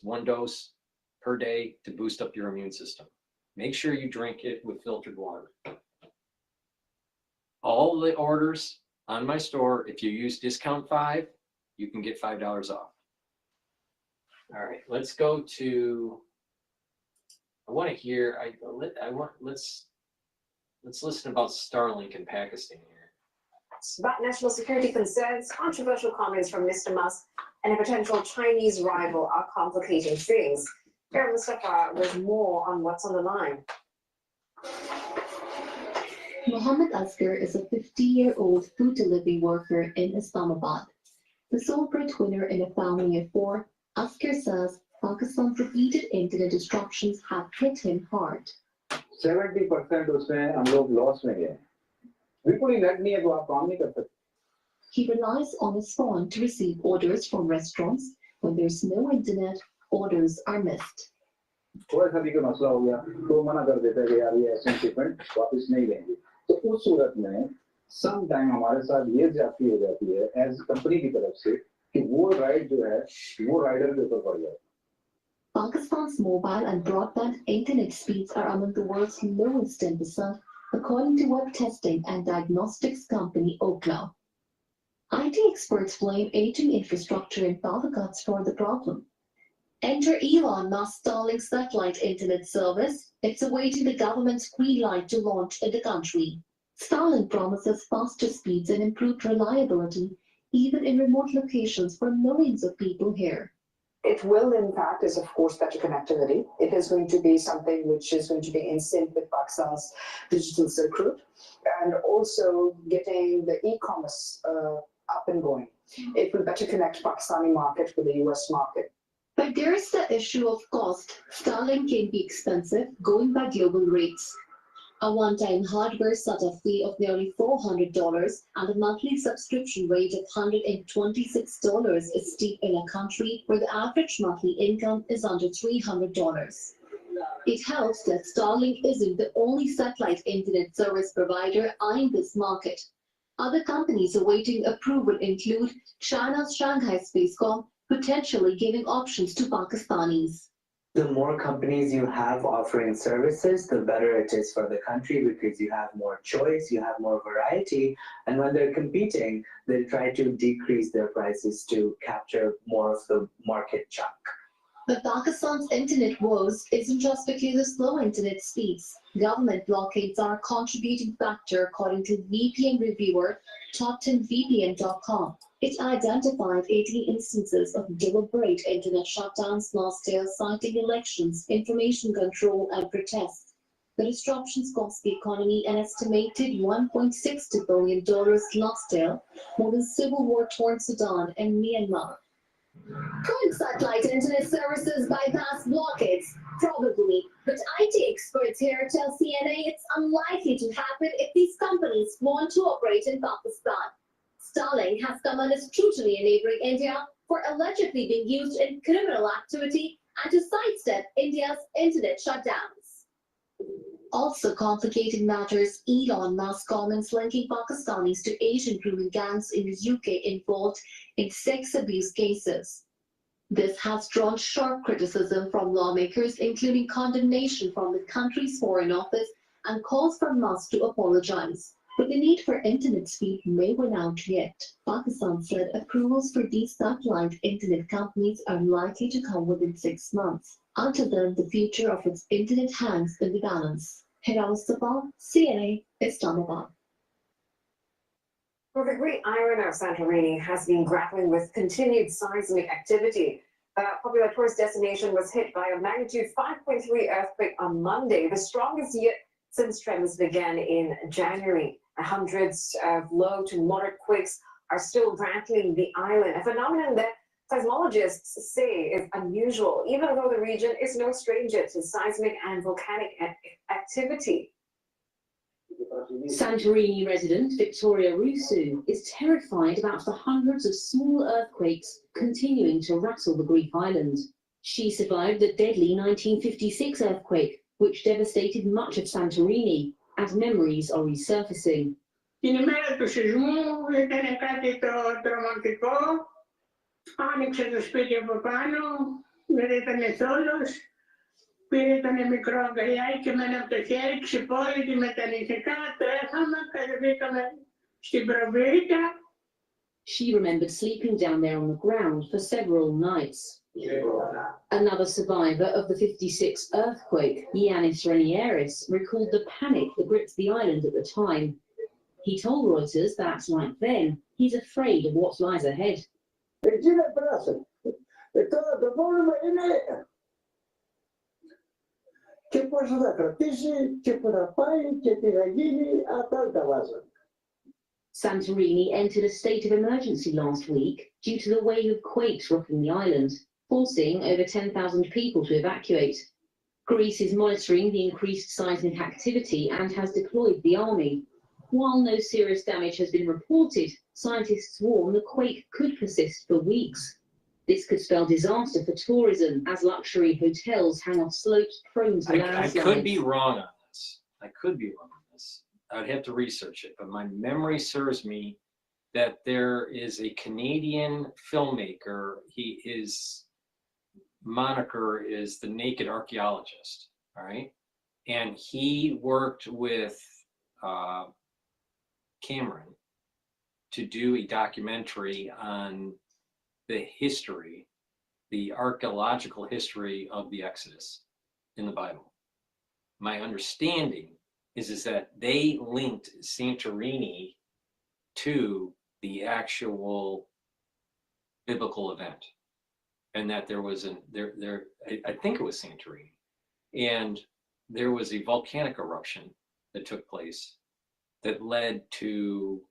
1 dose per day to boost up your immune system. Make sure you drink it with filtered water. All the orders on my store, if you use discount 5, you can get $5 off. All right, let's go to, let's listen about Starlink in Pakistan here. About national security concerns, controversial comments from Mr. Musk, and a potential Chinese rival are complicating things. Here, Mustafa, with more on what's on the line. Mohammed Asghar is a 50-year-old food delivery worker in Islamabad. The sole breadwinner in a family of 4, Asghar says Pakistan's repeated internet disruptions have hit him hard. 70% उसमें हम लोग loss में गए। बिल्कुल ही net नहीं है तो आप काम नहीं कर सकते। he relies on his phone to receive orders from restaurants. When there's no internet, orders are missed. थोड़ा सा भी कोई मसला हो गया तो मना कर देता है कि यार ये ऐसे शिपमेंट वापस नहीं लेंगे। तो उस सूरत में सम टाइम हमारे साथ ये ज्यादती हो जाती है एज कंपनी की तरफ से कि वो राइड जो है वो राइडर के ऊपर पड़ जाए। Pakistan's mobile and broadband internet speeds are among the world's lowest 10%, according to web testing and diagnostics company Ookla. IT experts blame aging infrastructure in Palakkad for the problem. Enter Elon Musk's Starlink satellite internet service. It's awaiting the government's green light to launch in the country. Starlink promises faster speeds and improved reliability, even in remote locations for millions of people here. It will impact is, of course, better connectivity. It is going to be something which is going to be in sync with Pakistan's digital Silk Route, and also getting the e-commerce up and going. It will better connect Pakistani market with the US market. But there is the issue of cost. Starlink can be expensive, going by global rates. A one-time hardware setup fee of nearly $400 and a monthly subscription rate of $126 is steep in a country where the average monthly income is under $300. It helps that Starlink isn't the only satellite internet service provider eyeing this market. Other companies awaiting approval include China's Shanghai Spacecom, potentially giving options to Pakistanis. The more companies you have offering services, the better it is for the country because you have more choice, you have more variety, and when they're competing, they try to decrease their prices to capture more of the market chunk. But Pakistan's internet woes isn't just because of slow internet speeds. Government blockades are a contributing factor, according to VPN reviewer Top10VPN.com. It identified 18 instances of deliberate internet shutdowns last year, citing elections, information control, and protests. The disruptions cost the economy an estimated $1.62 billion last year, more than civil war-torn Sudan and Myanmar. Could satellite internet services bypass blockades? Probably, but IT experts here tell CNA it's unlikely to happen if these companies want to operate in Pakistan. Starlink has come under scrutiny in neighboring India for allegedly being used in criminal activity and to sidestep India's internet shutdowns. Also complicating matters, Elon Musk comments linking Pakistanis to Asian grooming gangs in the UK involved in sex abuse cases. This has drawn sharp criticism from lawmakers, including condemnation from the country's Foreign Office and calls for Musk to apologize. But the need for internet speed may run out yet. Pakistan said approvals for these satellite internet companies are likely to come within 6 months. Until then, the future of its internet hangs in the balance. Hira Mustafa, CNA, Islamabad. Well, the Greek island of Santorini has been grappling with continued seismic activity. A popular tourist destination was hit by a magnitude 5.3 earthquake on Monday, the strongest yet since tremors began in January. Hundreds of low to moderate quakes are still rattling the island, a phenomenon that seismologists say is unusual, even though the region is no stranger to seismic and volcanic activity. Santorini resident Victoria Rusu is terrified about the hundreds of small earthquakes continuing to rattle the Greek island. She survived the deadly 1956 earthquake, which devastated much of Santorini, and memories are resurfacing. Την ημέρα του σεισμού ήταν κάτι τρομακτικό. Άνοιξε το σπίτι από πάνω, δεν ήταν θόλος. Πήρε τον μικρό αγκαλιάκι με ένα από το χέρι, ξυπόλυτη με τα νυχτικά, τρέχαμε, κατεβήκαμε στην προβίτα. She remembered sleeping down there on the ground for several nights. Another survivor of the 56 earthquake, Yannis Renieris, recalled the panic that gripped the island at the time. He told Reuters that, like then, he's afraid of what lies ahead. Εκεί δεν περάσαν. Τώρα το πρόβλημα είναι και πώς θα κρατήσει και πού θα πάει και τι θα γίνει, αυτά τα βάζαν. Santorini entered a state of emergency last week due to the wave of quakes rocking the island, forcing over 10,000 people to evacuate. Greece is monitoring the increased seismic activity and has deployed the army. While no serious damage has been reported, scientists warn the quake could persist for weeks. This could spell disaster for tourism as luxury hotels hang off slopes prone to I landslides. could be wrong on this. I could be wrong on this. I'd have to research it, but my memory serves me that there is a Canadian filmmaker. His moniker is the Naked Archaeologist, all right? And he worked with Cameron to do a documentary on the history, the archaeological history of the Exodus in the Bible. My understanding is that they linked Santorini to the actual biblical event, and that there was I think it was Santorini, and there was a volcanic eruption that took place that led to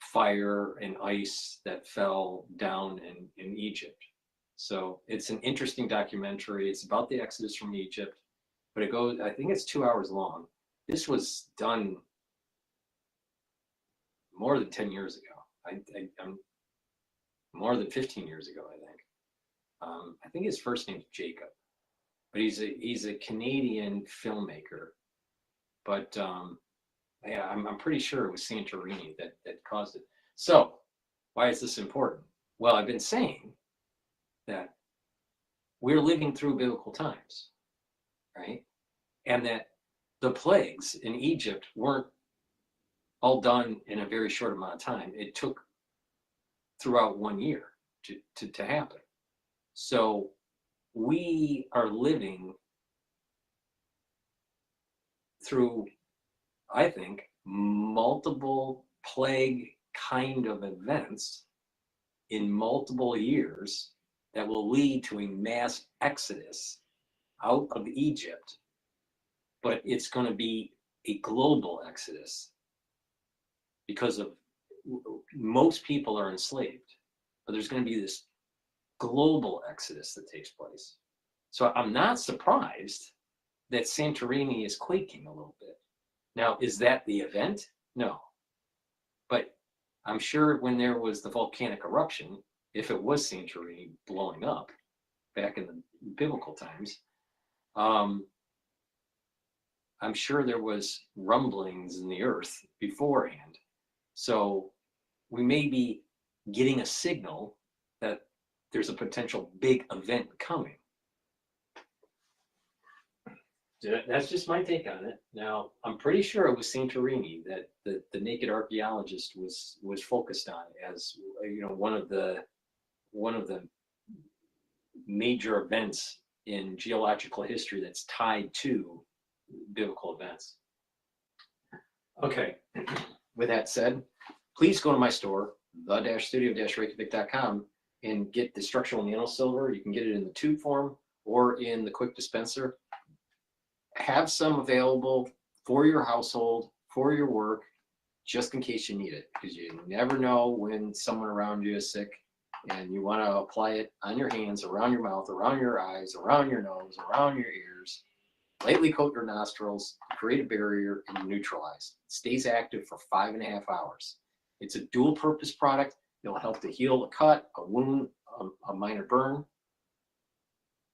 fire and ice that fell down in Egypt. So it's an interesting documentary. It's about the Exodus from Egypt, but it goes, I think it's 2 hours long. This was done more than 10 years ago. I'm more than 15 years ago, I think. I think his first name's Jacob, but he's a Canadian filmmaker. But yeah, I'm pretty sure it was Santorini that caused it. So why is this important? Well, I've been saying that we're living through biblical times, right? And that the plagues in Egypt weren't all done in a very short amount of time. It took throughout 1 year to happen. So we are living through, I think, multiple plague kind of events in multiple years that will lead to a mass exodus out of Egypt, but it's going to be a global exodus because of most people are enslaved, but there's going to be this global exodus that takes place. So I'm not surprised that Santorini is quaking a little bit. Now, is that the event? No. But I'm sure when there was the volcanic eruption, if it was Santorini blowing up back in the biblical times, I'm sure there was rumblings in the earth beforehand. So we may be getting a signal that there's a potential big event coming. That's just my take on it. Now, I'm pretty sure it was Santorini that the Naked Archaeologist was focused on as, you know, one of the major events in geological history that's tied to biblical events. Okay, with that said, please go to my store, the-studio-reykjavik.com, and get the structural nanosilver. You can get it in the tube form or in the quick dispenser. Have some available for your household, for your work, just in case you need it, because you never know when someone around you is sick and you want to apply it on your hands, around your mouth, around your eyes, around your nose, around your ears. Lightly coat your nostrils, create a barrier, and neutralize. It stays active for 5.5 hours. It's a dual purpose product. It'll help to heal a cut, a wound, a minor burn,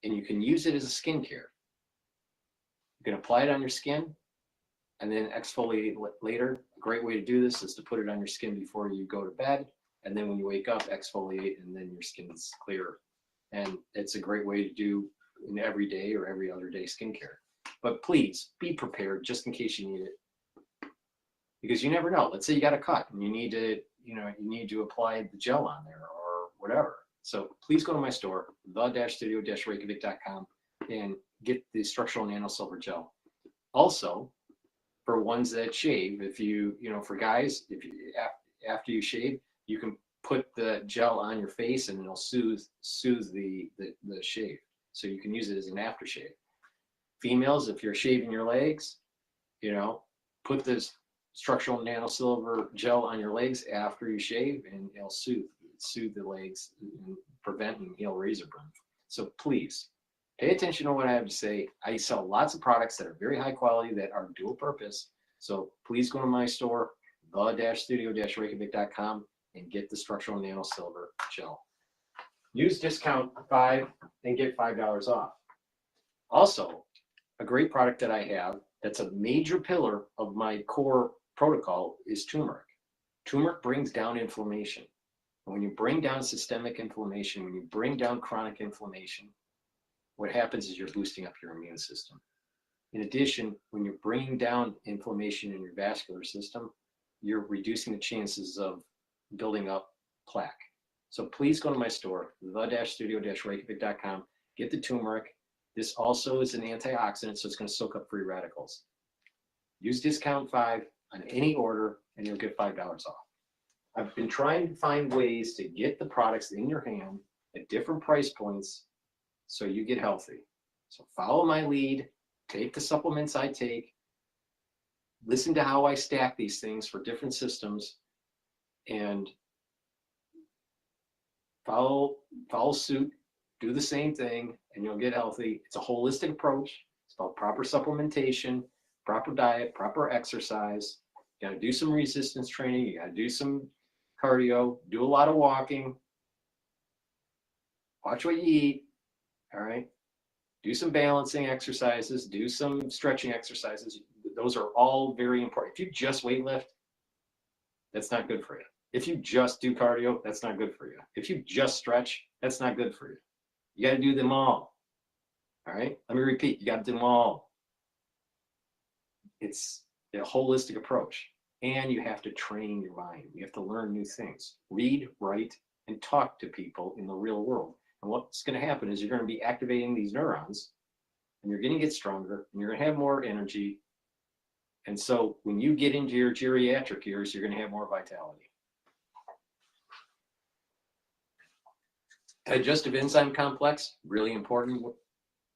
and you can use it as a skincare. You can apply it on your skin and then exfoliate later. A great way to do this is to put it on your skin before you go to bed, and then when you wake up, exfoliate, and then your skin's clear. And it's a great way to do in every day or every other day skincare. But please be prepared just in case you need it, because you never know. Let's say you got a cut and you need to apply the gel on there or whatever. So please go to my store, the-studio-reykjavik.com, and get the structural nanosilver gel. Also, for ones that shave, if for guys, if you after you shave, you can put the gel on your face and it'll soothe the shave. So you can use it as an aftershave. Females, if you're shaving your legs, put this structural nanosilver gel on your legs after you shave, and it'll soothe the legs and prevent and heal razor burn. So please pay attention to what I have to say. I sell lots of products that are very high quality that are dual purpose. So please go to my store, the-studio-reykjavik.com, and get the structural nano silver gel. Use discount 5 and get $5 off. Also, a great product that I have that's a major pillar of my core protocol is turmeric. Turmeric brings down inflammation. And when you bring down systemic inflammation, when you bring down chronic inflammation, what happens is you're boosting up your immune system. In addition, when you're bringing down inflammation in your vascular system, you're reducing the chances of building up plaque. So please go to my store, the-studio-reykjavik.com, get the turmeric. This also is an antioxidant, so it's going to soak up free radicals. Use discount 5 on any order, and you'll get $5 off. I've been trying to find ways to get the products in your hand at different price points so you get healthy. So follow my lead, take the supplements I take, listen to how I stack these things for different systems, and follow suit, do the same thing, and you'll get healthy. It's a holistic approach. It's about proper supplementation, proper diet, proper exercise. You gotta do some resistance training, you gotta do some cardio, do a lot of walking, watch what you eat, all right? Do some balancing exercises, do some stretching exercises. Those are all very important. If you just weightlift, that's not good for you. If you just do cardio, that's not good for you. If you just stretch, that's not good for you. You got to do them all. All right? Let me repeat, you got to do them all. It's a holistic approach. And you have to train your mind. You have to learn new things. Read, write, and talk to people in the real world. And what's going to happen is you're going to be activating these neurons, and you're going to get stronger, and you're going to have more energy. And so when you get into your geriatric years, you're going to have more vitality. Digestive enzyme complex, really important.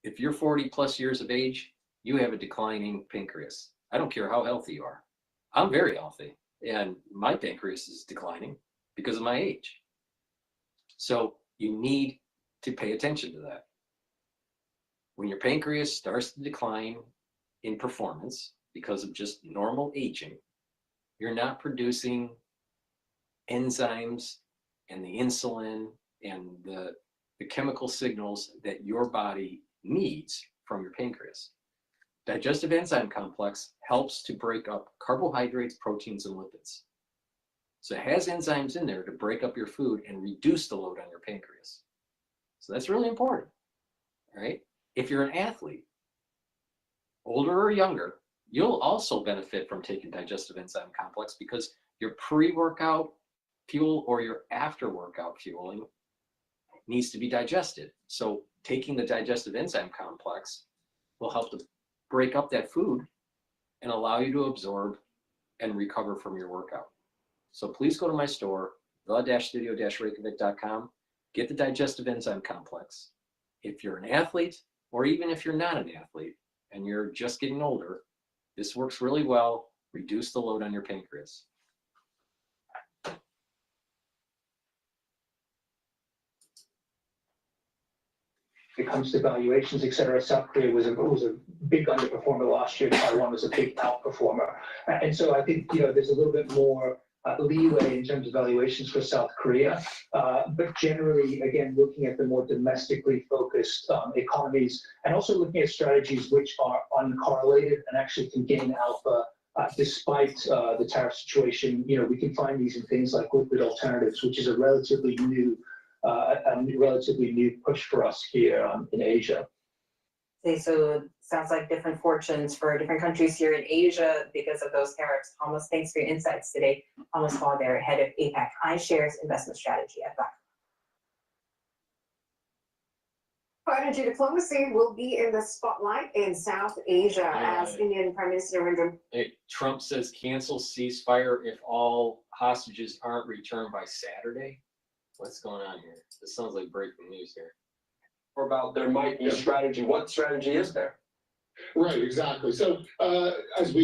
If you're 40 plus years of age, you have a declining pancreas. I don't care how healthy you are. I'm very healthy, and my pancreas is declining because of my age. So you need to pay attention to that. When your pancreas starts to decline in performance because of just normal aging, you're not producing enzymes and the insulin and the chemical signals that your body needs from your pancreas. Digestive enzyme complex helps to break up carbohydrates, proteins, and lipids. So it has enzymes in there to break up your food and reduce the load on your pancreas. So that's really important, right? If you're an athlete, older or younger, you'll also benefit from taking digestive enzyme complex because your pre-workout fuel or your after-workout fueling needs to be digested. So taking the digestive enzyme complex will help to break up that food and allow you to absorb and recover from your workout. So please go to my store, the-studio-reykjavik.com, get the digestive enzyme complex. If you're an athlete, or even if you're not an athlete and you're just getting older, this works really well. Reduce the load on your pancreas. When it comes to valuations, et cetera, South Korea was a big underperformer last year. Taiwan was a big outperformer. And so I think, there's a little bit more leeway in terms of valuations for South Korea. But generally, again, looking at the more domestically focused economies and also looking at strategies which are uncorrelated and actually can gain alpha despite the tariff situation. We can find these in things like liquid alternatives, which is a relatively new push for us here in Asia. Okay, so sounds like different fortunes for different countries here in Asia because of those tariffs. Thomas, thanks for your insights today. Thomas Hall there, head of APAC iShares investment strategy at BlackRock. Energy diplomacy will be in the spotlight in South Asia as Indian Prime Minister Narendra. Trump says cancel ceasefire if all hostages aren't returned by Saturday. What's going on here? This sounds like breaking news here. Or about there might be a strategy. What strategy is there? Right, exactly. So as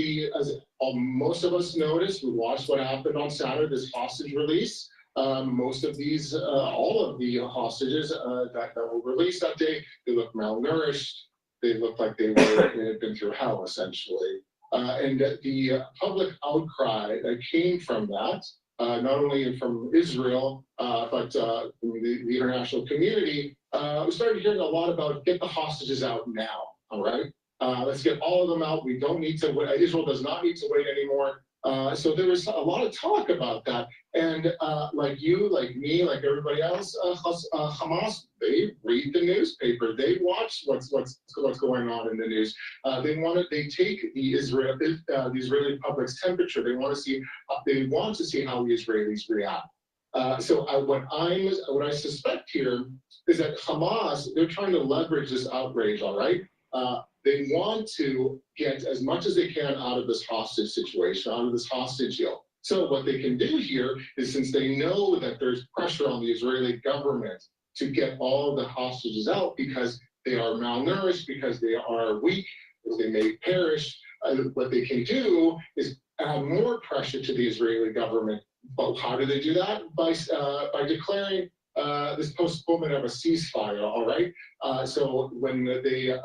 most of us noticed, we watched what happened on Saturday, this hostage release. Most of these, all of the hostages that were released that day, they looked malnourished. They looked like they had been through hell, essentially. And the public outcry that came from that, not only from Israel, but from the international community, we started hearing a lot about get the hostages out now, all right? Let's get all of them out. We don't need to wait. Israel does not need to wait anymore. So there was a lot of talk about that. And like you, like me, like everybody else, Hamas, they read the newspaper. They watch what's going on in the news. They take the Israeli public's temperature. They want to see how the Israelis react. What I suspect here is that Hamas, they're trying to leverage this outrage, all right? They want to get as much as they can out of this hostage situation, out of this hostage deal. So what they can do here is, since they know that there's pressure on the Israeli government to get all of the hostages out because they are malnourished, because they are weak, because they may perish, what they can do is add more pressure to the Israeli government. But how do they do that? By declaring this postponement of a ceasefire, all right? So when the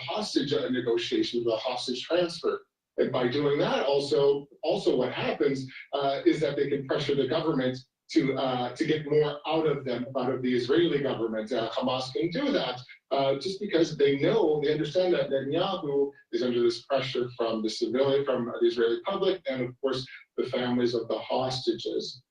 hostage negotiations, the hostage transfer, and by doing that, also what happens is that they can pressure the government to get more out of the Israeli government. Hamas can do that just because they understand that Netanyahu is under this pressure from the Israeli public, and of course the families of the hostages.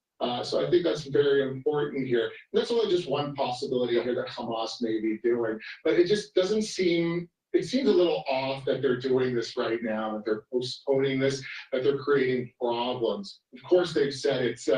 So I think that's very important here. And that's only just one possibility here that Hamas may be doing, but it just doesn't seem. It seems a little off that they're doing this right now, that they're postponing this, that they're creating problems. Of course, they've said it's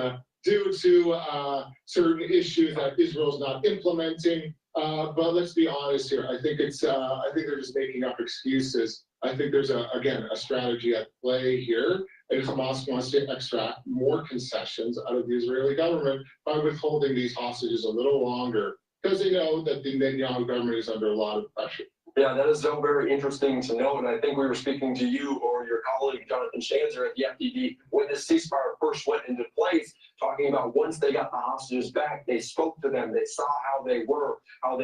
due to certain issues that Israel's not implementing. But let's be honest here. I think they're just making up excuses. I think there's a strategy at play here, and Hamas wants to extract more concessions out of the Israeli government by withholding these hostages a little longer, because they know that the Netanyahu government is under a lot of pressure. Yeah, that is so very interesting to know. And I think we were speaking to you or your colleague, Jonathan Shanzer at the FDD, when this ceasefire first went into place, talking about once they got the hostages back, they spoke to them, they saw how they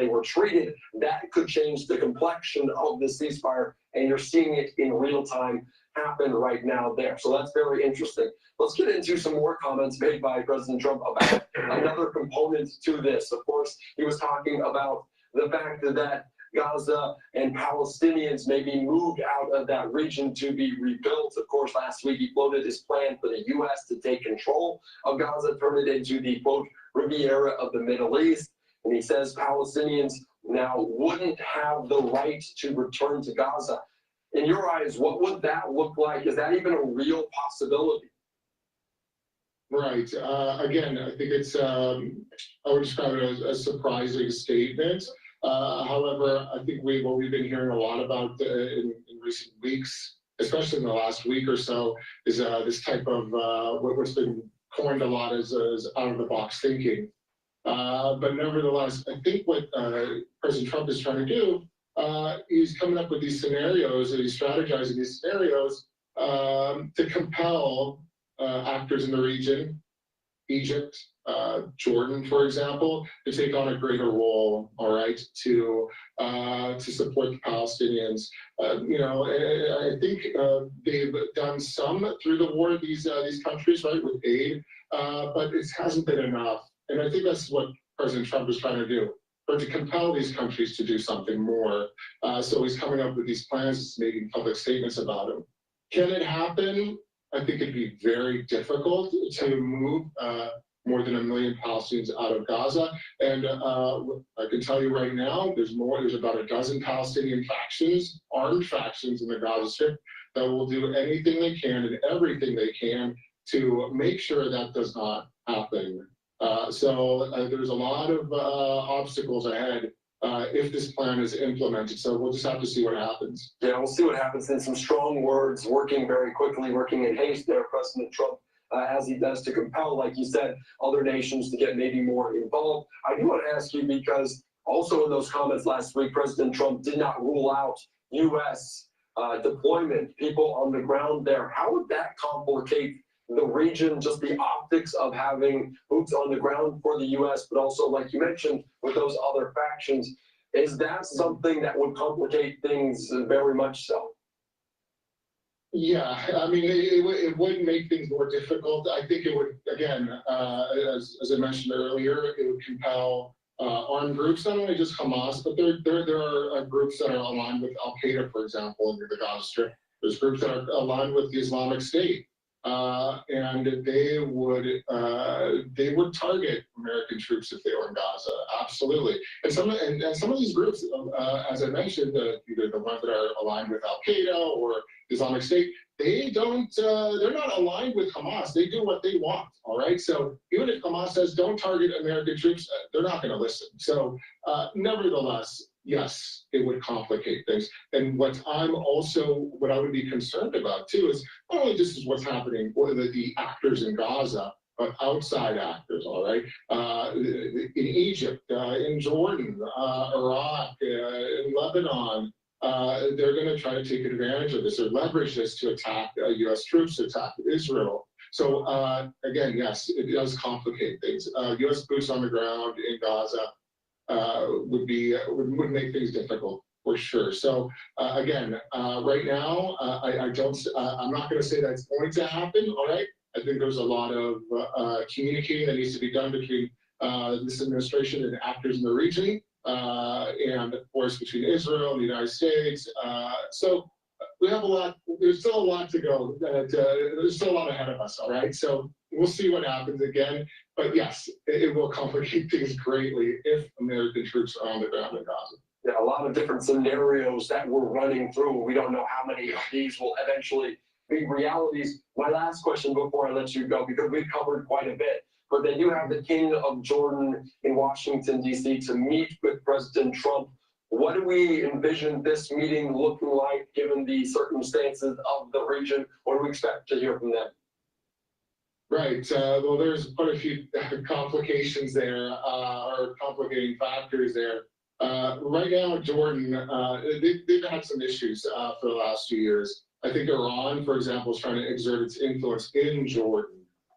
were treated. That could change the complexion of the ceasefire. And you're seeing it in real time happen right now there. So that's very interesting. Let's get into some more comments made by President Trump about another component to this. Of course, he was talking about the fact that Gaza and Palestinians may be moved out of that region to be rebuilt. Of course, last week he floated his plan for the U.S. to take control of Gaza, turn it into the, quote, Riviera of the Middle East. And he says Palestinians now wouldn't have the right to return to Gaza. In your eyes, what would that look like? Is that even a real possibility? Right. Again, I think it's, I would describe it as a surprising statement. However, I think what we've been hearing a lot about in recent weeks, especially in the last week or so, is this type of what's been coined a lot as out-of-the-box thinking. But nevertheless, I think what President Trump is trying to do, he's coming up with these scenarios, and he's strategizing these scenarios to compel actors in the region, Egypt, Jordan, for example, to take on a greater role, all right, to support the Palestinians. I think they've done some through the war, these countries, right, with aid, but it hasn't been enough. And I think that's what President Trump is trying to do, or to compel these countries to do something more. So he's coming up with these plans, he's making public statements about them. Can it happen? I think it'd be very difficult to move more than 1 million Palestinians out of Gaza. And I can tell you right now, there's about a dozen Palestinian factions, armed factions in the Gaza Strip, that will do anything they can and everything they can to make sure that does not happen. So there's a lot of obstacles ahead if this plan is implemented. So we'll just have to see what happens. Yeah, we'll see what happens. And some strong words, working very quickly, working in haste there, President Trump, as he does to compel, like you said, other nations to get maybe more involved. I do want to ask you, because also in those comments last week, President Trump did not rule out U.S. Deployment, people on the ground there. How would that complicate the region, just the optics of having boots on the ground for the U.S., but also, like you mentioned, with those other factions? Is that something that would complicate things very much so? Yeah, I mean, it would make things more difficult. I think it would, again, as I mentioned earlier, it would compel armed groups, not only just Hamas, but there are groups that are aligned with Al Qaeda, for example, in the Gaza Strip. There's groups that are aligned with the Islamic State, and they would target American troops if they were in Gaza. Absolutely, and some of these groups, as I mentioned, either the ones that are aligned with Al Qaeda or Islamic State, they're not aligned with Hamas. They do what they want, all right? So even if Hamas says don't target American troops, they're not going to listen. So nevertheless, yes, it would complicate things. And what I would be concerned about too is not only just what's happening with the actors in Gaza, but outside actors, all right? In Egypt, in Jordan, Iraq, in Lebanon, they're going to try to take advantage of this or leverage this to attack U.S. troops, to attack Israel. So again, yes, it does complicate things. U.S. boots on the ground in Gaza would make things difficult for sure. So again, right now, I'm not going to say that's going to happen. All right, I think there's a lot of communicating that needs to be done between this administration and actors in the region. And of course between Israel and the United States. So we have a lot, there's still a lot to go. There's still a lot ahead of us, all right? So we'll see what happens again. But yes, it will complicate things greatly if American troops are on the ground in Gaza. Yeah, a lot of different scenarios that we're running through. We don't know how many of these will eventually be realities. My last question before I let you go, because we've covered quite a bit. But they do have the King of Jordan in Washington, D.C. to meet with President Trump. What do we envision this meeting looking like given the circumstances of the region? What do we expect to hear from them? Right. Well, there's quite a few complications there, or complicating factors there. Right now, Jordan, they've had some issues for the last few years. I think Iran, for example, is trying to exert its influence in Jordan.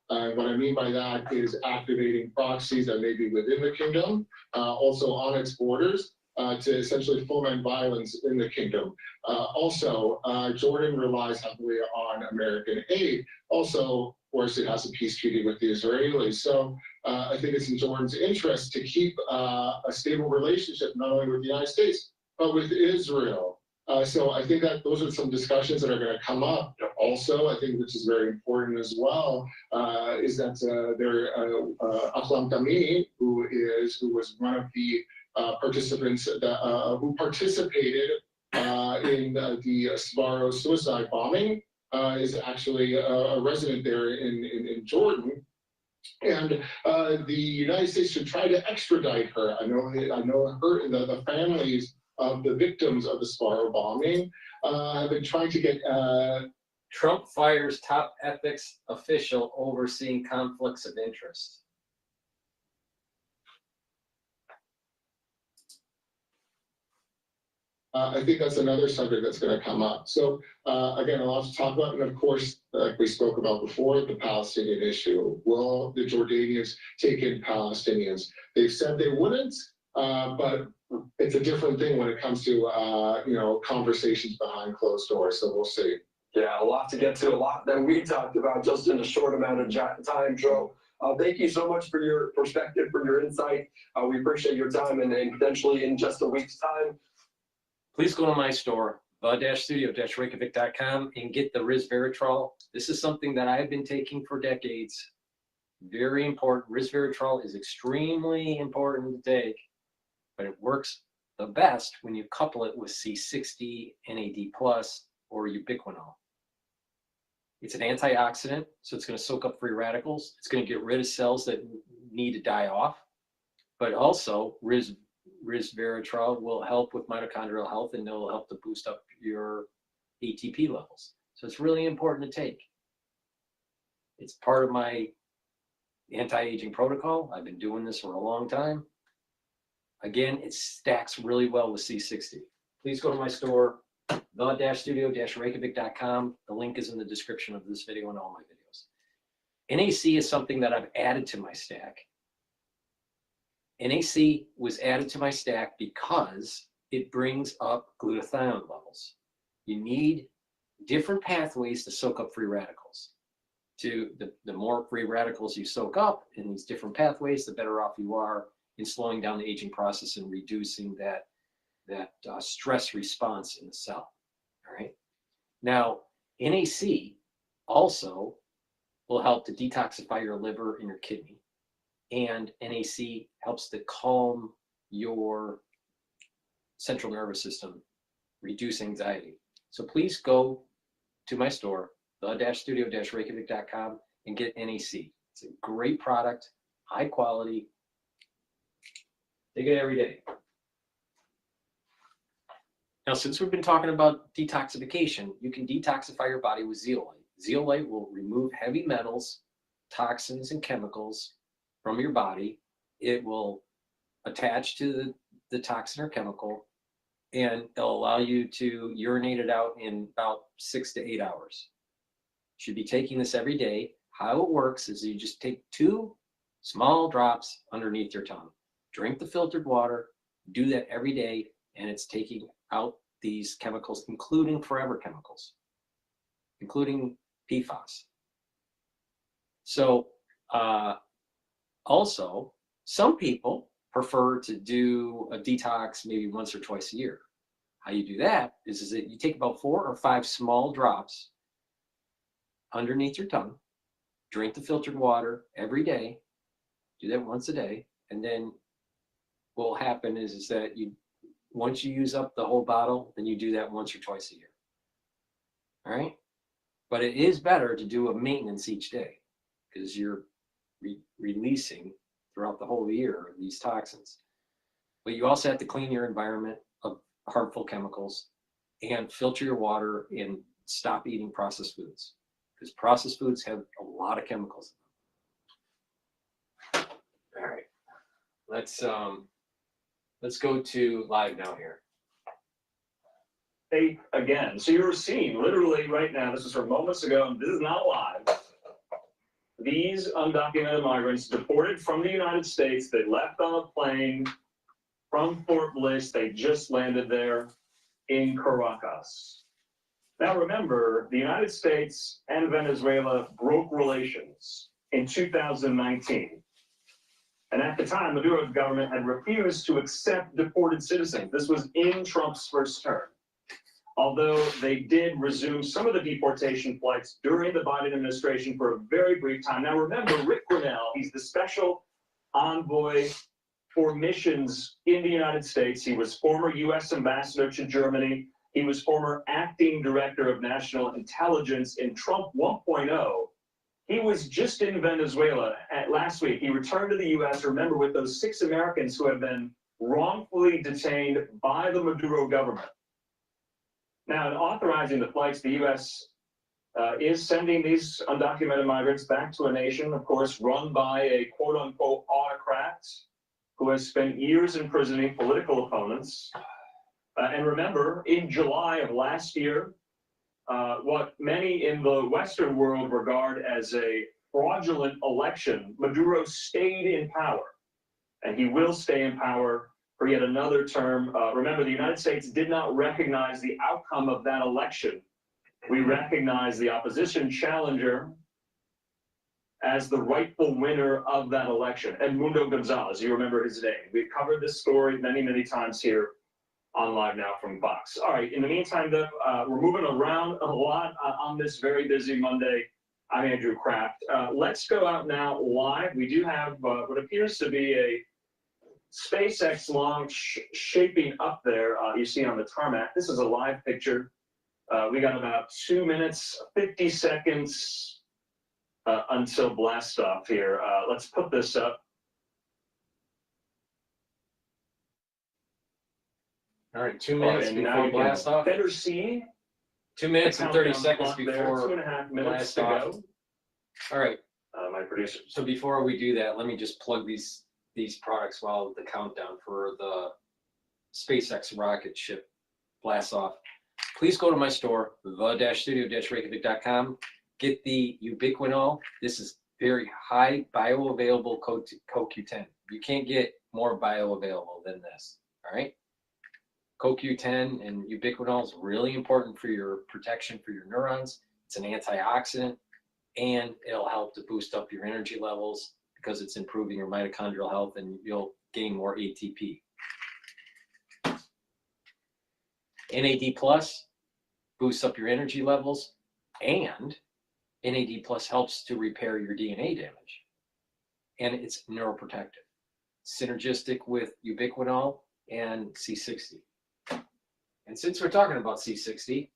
What I mean by that is activating proxies that may be within the kingdom, also on its borders, to essentially foment violence in the kingdom. Also, Jordan relies heavily on American aid. Also, of course, it has a peace treaty with the Israelis. So I think it's in Jordan's interest to keep a stable relationship, not only with the United States, but with Israel. So I think that those are some discussions that are going to come up. Also, I think which is very important as well, is that Ahlam Tamimi, who was one of the participants who participated in the Sbarro suicide bombing, is actually a resident there in Jordan. And the United States should try to extradite her. I know her, the families of the victims of the Sbarro bombing have been trying to get. Trump fires top ethics official overseeing conflicts of interest. I think that's another subject that's going to come up. So again, a lot to talk about. And of course, like we spoke about before, the Palestinian issue. Will the Jordanians take in Palestinians? They've said they wouldn't, but it's a different thing when it comes to conversations behind closed doors. So we'll see. Yeah, a lot to get to, a lot that we talked about just in a short amount of time, Joe. Thank you so much for your perspective, for your insight. We appreciate your time, and potentially in just a week's time, please go to my store, the-studio-reykjavik.com, and get the resveratrol. This is something that I've been taking for decades. Very important. Resveratrol is extremely important to take, but it works the best when you couple it with C60, NAD+, or ubiquinol. It's an antioxidant, so it's going to soak up free radicals. It's going to get rid of cells that need to die off, but also resveratrol will help with mitochondrial health, and it'll help to boost up your ATP levels. So it's really important to take. It's part of my anti-aging protocol. I've been doing this for a long time. Again, it stacks really well with C60. Please go to my store, the-studio-reykjavik.com. The link is in the description of this video and all my videos. NAC is something that I've added to my stack. NAC was added to my stack because it brings up glutathione levels. You need different pathways to soak up free radicals. The more free radicals you soak up in these different pathways, the better off you are in slowing down the aging process and reducing that stress response in the cell. All right. Now, NAC also will help to detoxify your liver and your kidney, and NAC helps to calm your central nervous system, reduce anxiety. So please go to my store, the-studio-reykjavik.com, and get NAC. It's a great product, high quality. Take it every day. Now, since we've been talking about detoxification, you can detoxify your body with zeolite. Zeolite will remove heavy metals, toxins, and chemicals from your body. It will attach to the toxin or chemical, and it'll allow you to urinate it out in about 6 to 8 hours. You should be taking this every day. How it works is you just take 2 small drops underneath your tongue. Drink the filtered water, do that every day, and it's taking out these chemicals, including forever chemicals, including PFAS. So also, some people prefer to do a detox maybe once or twice a year. How you do that is that you take about 4 or 5 small drops underneath your tongue, drink the filtered water every day, do that once a day, and then what will happen is that once you use up the whole bottle, then you do that once or twice a year. All right? But it is better to do a maintenance each day because you're releasing throughout the whole year these toxins. But you also have to clean your environment of harmful chemicals and filter your water and stop eating processed foods because processed foods have a lot of chemicals in them. All right, let's go to live now here. Hey, again, so you're seeing literally right now, this is from moments ago, and this is not live. These undocumented migrants deported from the United States, they left on a plane from Fort Bliss, they just landed there in Caracas. Now remember, the United States and Venezuela broke relations in 2019. And at the time, Maduro's government had refused to accept deported citizens. This was in Trump's first term. Although they did resume some of the deportation flights during the Biden administration for a very brief time. Now remember, Rick Grinnell, he's the special envoy for missions in the United States. He was former U.S. ambassador to Germany. He was former acting director of national intelligence in Trump 1.0. He was just in Venezuela last week. He returned to the U.S., remember, with those 6 Americans who have been wrongfully detained by the Maduro government. Now, in authorizing the flights, the U.S. Is sending these undocumented migrants back to a nation, of course, run by a quote-unquote autocrat who has spent years imprisoning political opponents. And remember, in July of last year, what many in the Western world regard as a fraudulent election, Maduro stayed in power, and he will stay in power for yet another term. Remember, the United States did not recognize the outcome of that election. We recognize the opposition challenger as the rightful winner of that election, Edmundo Gonzalez. You remember his name. We've covered this story many, many times here on Live Now from Fox. All right, in the meantime, though, we're moving around a lot on this very busy Monday. I'm Andrew Kraft. Let's go out now live. We do have what appears to be a SpaceX launch shaping up there. You see on the tarmac. This is a live picture. We got about 2 minutes, 50 seconds until blast off here. Let's put this up. All right, 2 minutes before blast off. Better see. 2 minutes and 30 seconds before there, 2.5 minutes to go. All right. My producer. So before we do that, let me just plug these products while the countdown for the SpaceX rocket ship blasts off. Please go to my store, the-studio-reykjavik.com. Get the ubiquinol. This is very high bioavailable CoQ10. You can't get more bioavailable than this. All right. CoQ10 and ubiquinol is really important for your protection for your neurons. It's an antioxidant, and it'll help to boost up your energy levels because it's improving your mitochondrial health, and you'll gain more ATP. NAD plus boosts up your energy levels, and NAD plus helps to repair your DNA damage, and it's neuroprotective. Synergistic with ubiquinol and C60. And since we're talking about C60,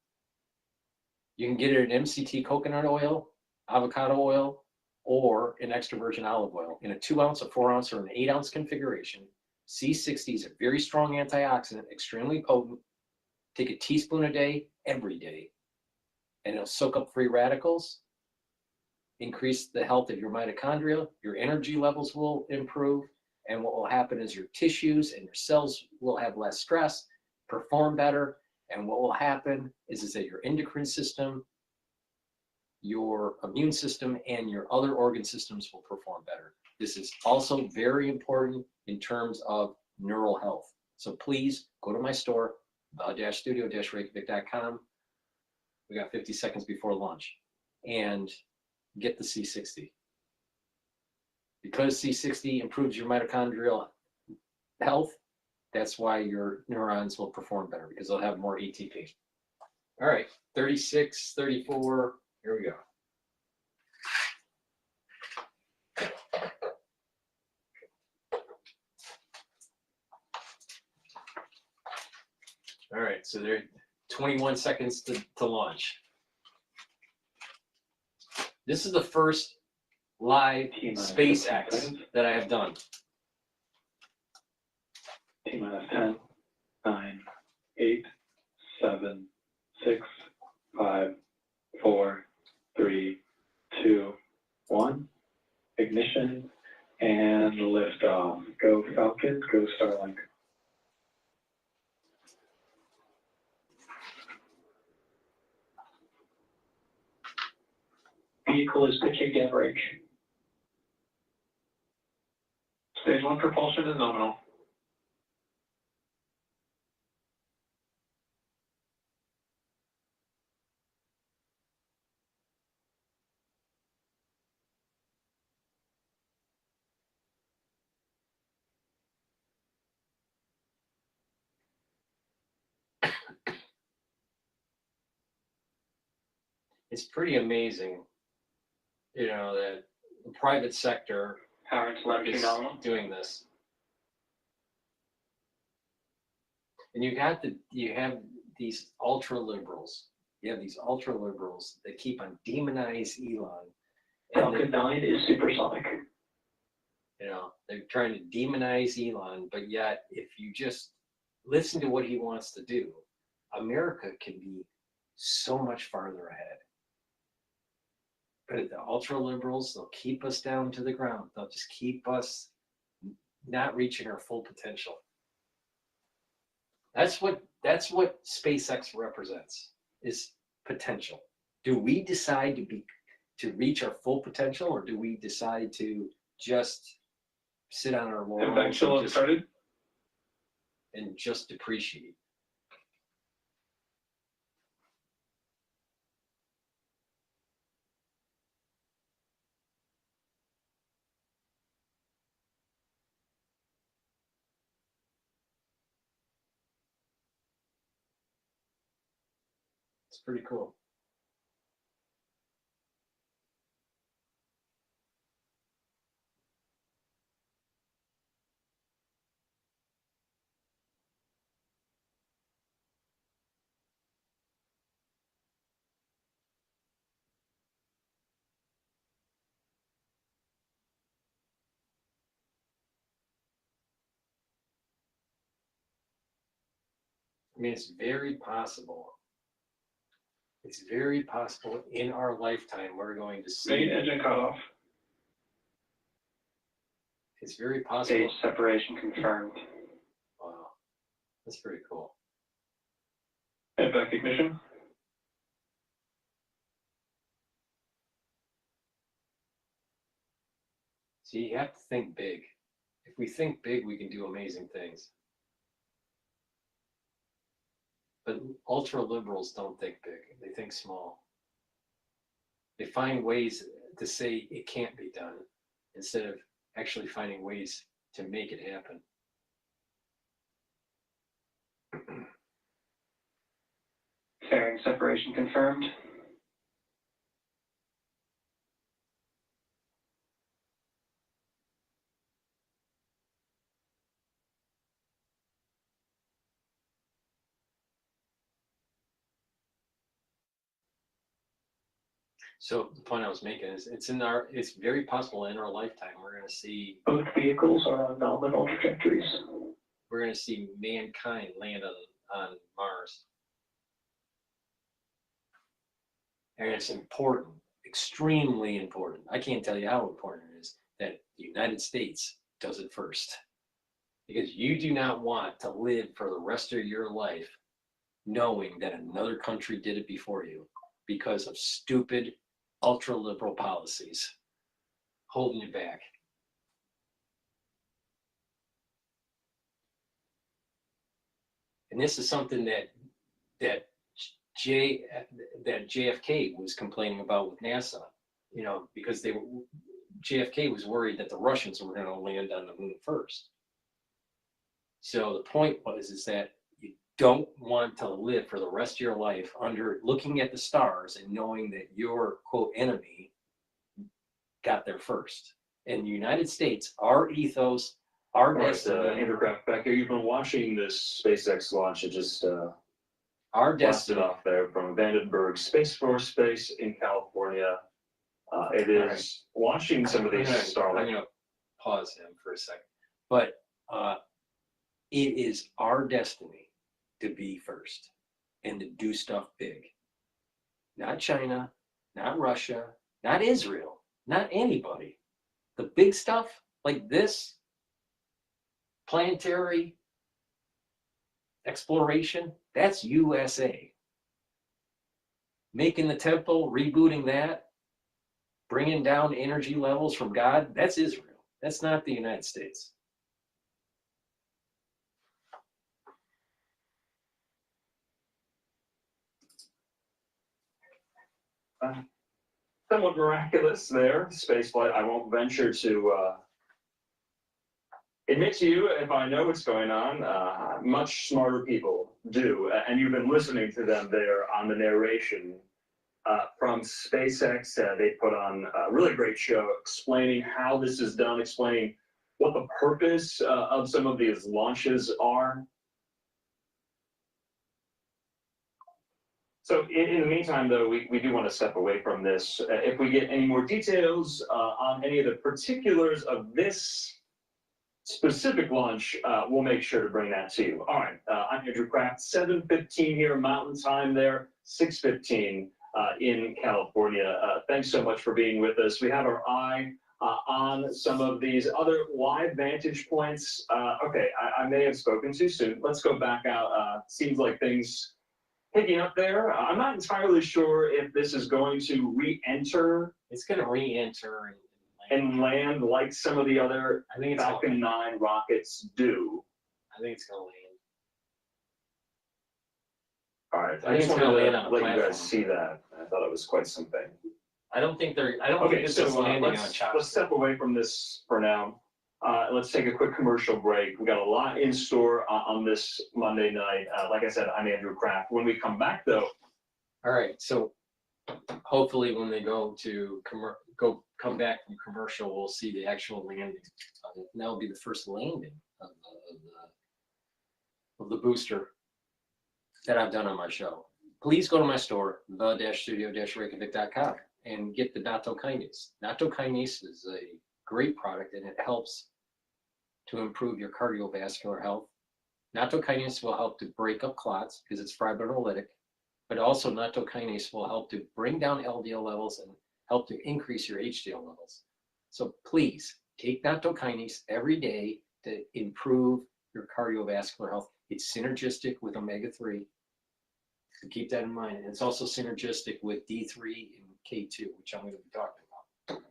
you can get it in MCT coconut oil, avocado oil, or an extra virgin olive oil in a 2 ounce, a 4 ounce, or an 8 ounce configuration. C60 is a very strong antioxidant, extremely potent. Take a teaspoon a day, every day, and it'll soak up free radicals, increase the health of your mitochondria, your energy levels will improve, and what will happen is your tissues and your cells will have less stress, perform better, and what will happen is that your endocrine system, your immune system, and your other organ systems will perform better. This is also very important in terms of neural health. So please go to my store, the-studio-reykjavik.com. We got 50 seconds before lunch, and get the C60. Because C60 improves your mitochondrial health, that's why your neurons will perform better, because they'll have more ATP. All right, 36, 34, here we go. All right, so there are 21 seconds to launch. This is the first live SpaceX that I have done. T-minus 10, 9, 8, 7, 6, 5, 4, 3, 2, 1. Ignition and liftoff. Go Falcon, go Starlink. Vehicle is pitching down bridge. Stage 1 propulsion is nominal. It's pretty amazing, you know, that the private sector is doing this. And you have these ultra liberals. You have these ultra liberals that keep on demonize Elon. Falcon 9 is supersonic. You know, they're trying to demonize Elon, but yet if you just listen to what he wants to do, America can be so much farther ahead. But the ultra liberals, they'll keep us down to the ground. They'll just keep us not reaching our full potential. That's what SpaceX represents, is potential. Do we decide to reach our full potential, or do we decide to just sit on our laurels and just depreciate? It's pretty cool. I mean, it's very possible. It's very possible in our lifetime we're going to see. Main engine cutoff. It's very possible. Stage separation confirmed. Wow, that's pretty cool. And back ignition. See, you have to think big. If we think big, we can do amazing things. But ultra liberals don't think big, they think small. They find ways to say it can't be done instead of actually finding ways to make it happen. Fairing separation confirmed. So the point I was making is it's very possible in our lifetime we're going to see both vehicles are on nominal trajectories. We're going to see mankind land on Mars. And it's important, extremely important. I can't tell you how important it is that the United States does it first. Because you do not want to live for the rest of your life knowing that another country did it before you because of stupid ultra-liberal policies holding you back. And this is something that JFK was complaining about with NASA, you know, because JFK was worried that the Russians were going to land on the moon first. So the point is that you don't want to live for the rest of your life under looking at the stars and knowing that your quote enemy got there first. In the United States, our ethos, our destiny. Andrew Kraft, back here, you've been watching this SpaceX launch. It just our blasted destiny off there from Vandenberg Space Force Base in California. It is launching some of these Starlink. I'm going to pause him for a second. But it is our destiny to be first and to do stuff big. Not China, not Russia, not Israel, not anybody. The big stuff like this, planetary exploration, that's USA. Making the temple, rebooting that, bringing down energy levels from God, that's Israel. That's not the United States. Somewhat miraculous there, spaceflight. I won't venture to admit to you if I know what's going on. Much smarter people do, and you've been listening to them there on the narration from SpaceX. They put on a really great show explaining how this is done, explaining what the purpose of some of these launches are. So in the meantime, though, we do want to step away from this. If we get any more details on any of the particulars of this specific launch, we'll make sure to bring that to you. All right, I'm Andrew Kraft, 7:15 here Mountain Time there, 6:15 in California. Thanks so much for being with us. We have our eye on some of these other live vantage points. Okay, I may have spoken too soon. Let's go back out. Seems like things picking up there. I'm not entirely sure if this is going to re-enter. It's going to re-enter and land like some of the other Falcon 9 rockets do. I think it's going to land. All right, I just wanted to let you guys see that. I thought it was quite something. I don't think this is landing on a chopstick. Let's step away from this for now. Let's take a quick commercial break. We got a lot in store on this Monday night. Like I said, I'm Andrew Kraft. When we come back, though. All right. So hopefully, when they come back from commercial, we'll see the actual landing. That'll be the first landing of the booster that I've done on my show. Please go to my store, the-studio-reykjavik.com, and get the nattokinase. Nattokinase is a great product, and it helps to improve your cardiovascular health. Nattokinase will help to break up clots because it's fibrinolytic, but also nattokinase will help to bring down LDL levels and help to increase your HDL levels. So please take nattokinase every day to improve your cardiovascular health. It's synergistic with omega-3. So keep that in mind. And it's also synergistic with D3 and K2, which I'm going to be talking about.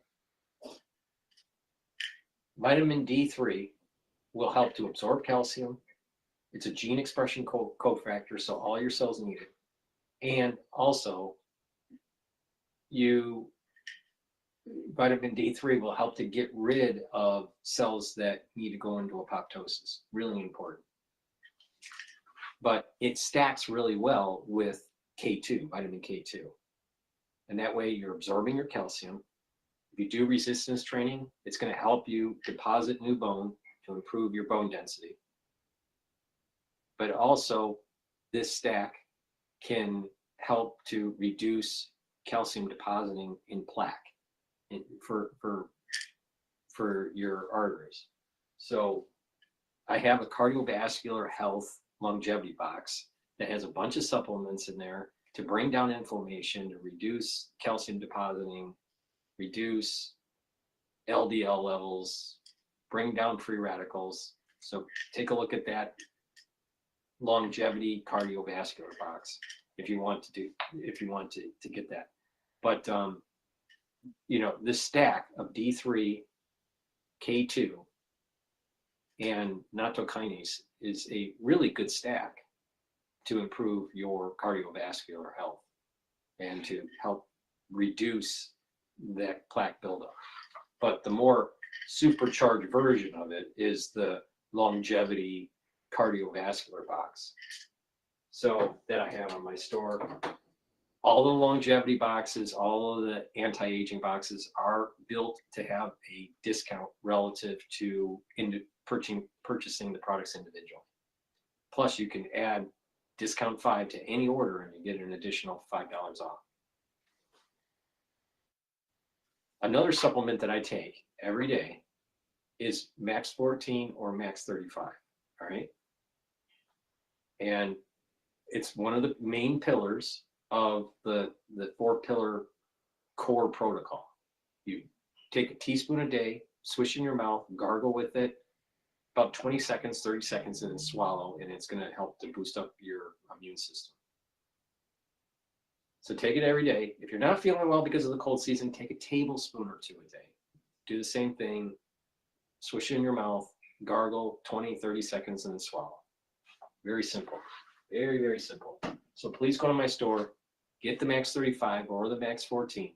Vitamin D3 will help to absorb calcium. It's a gene expression cofactor, so all your cells need it. And also, vitamin D3 will help to get rid of cells that need to go into apoptosis. Really important. But it stacks really well with K2, vitamin K2. And that way you're absorbing your calcium. If you do resistance training, it's going to help you deposit new bone to improve your bone density. But also, this stack can help to reduce calcium depositing in plaque for your arteries. So I have a cardiovascular health longevity box that has a bunch of supplements in there to bring down inflammation, to reduce calcium depositing, reduce LDL levels, bring down free radicals. So take a look at that longevity cardiovascular box if you want to get that. But this stack of D3, K2, and nattokinase is a really good stack to improve your cardiovascular health and to help reduce that plaque buildup. But the more supercharged version of it is the longevity cardiovascular box. So that I have on my store. All the longevity boxes, all of the anti-aging boxes are built to have a discount relative to purchasing the products individually. Plus you can add discount 5 to any order and you get an additional $5 off. Another supplement that I take every day is Max 14 or Max 35, all right? And it's one of the main pillars of the 4-pillar core protocol. You take a teaspoon a day, swish in your mouth, gargle with it, about 20 seconds, 30 seconds, and then swallow, and it's going to help to boost up your immune system. So take it every day. If you're not feeling well because of the cold season, take a tablespoon or 2 a day. Do the same thing, swish it in your mouth, gargle, 20, 30 seconds, and then swallow. Very simple. Very, very simple. So please go to my store, get the Max 35 or the Max 14.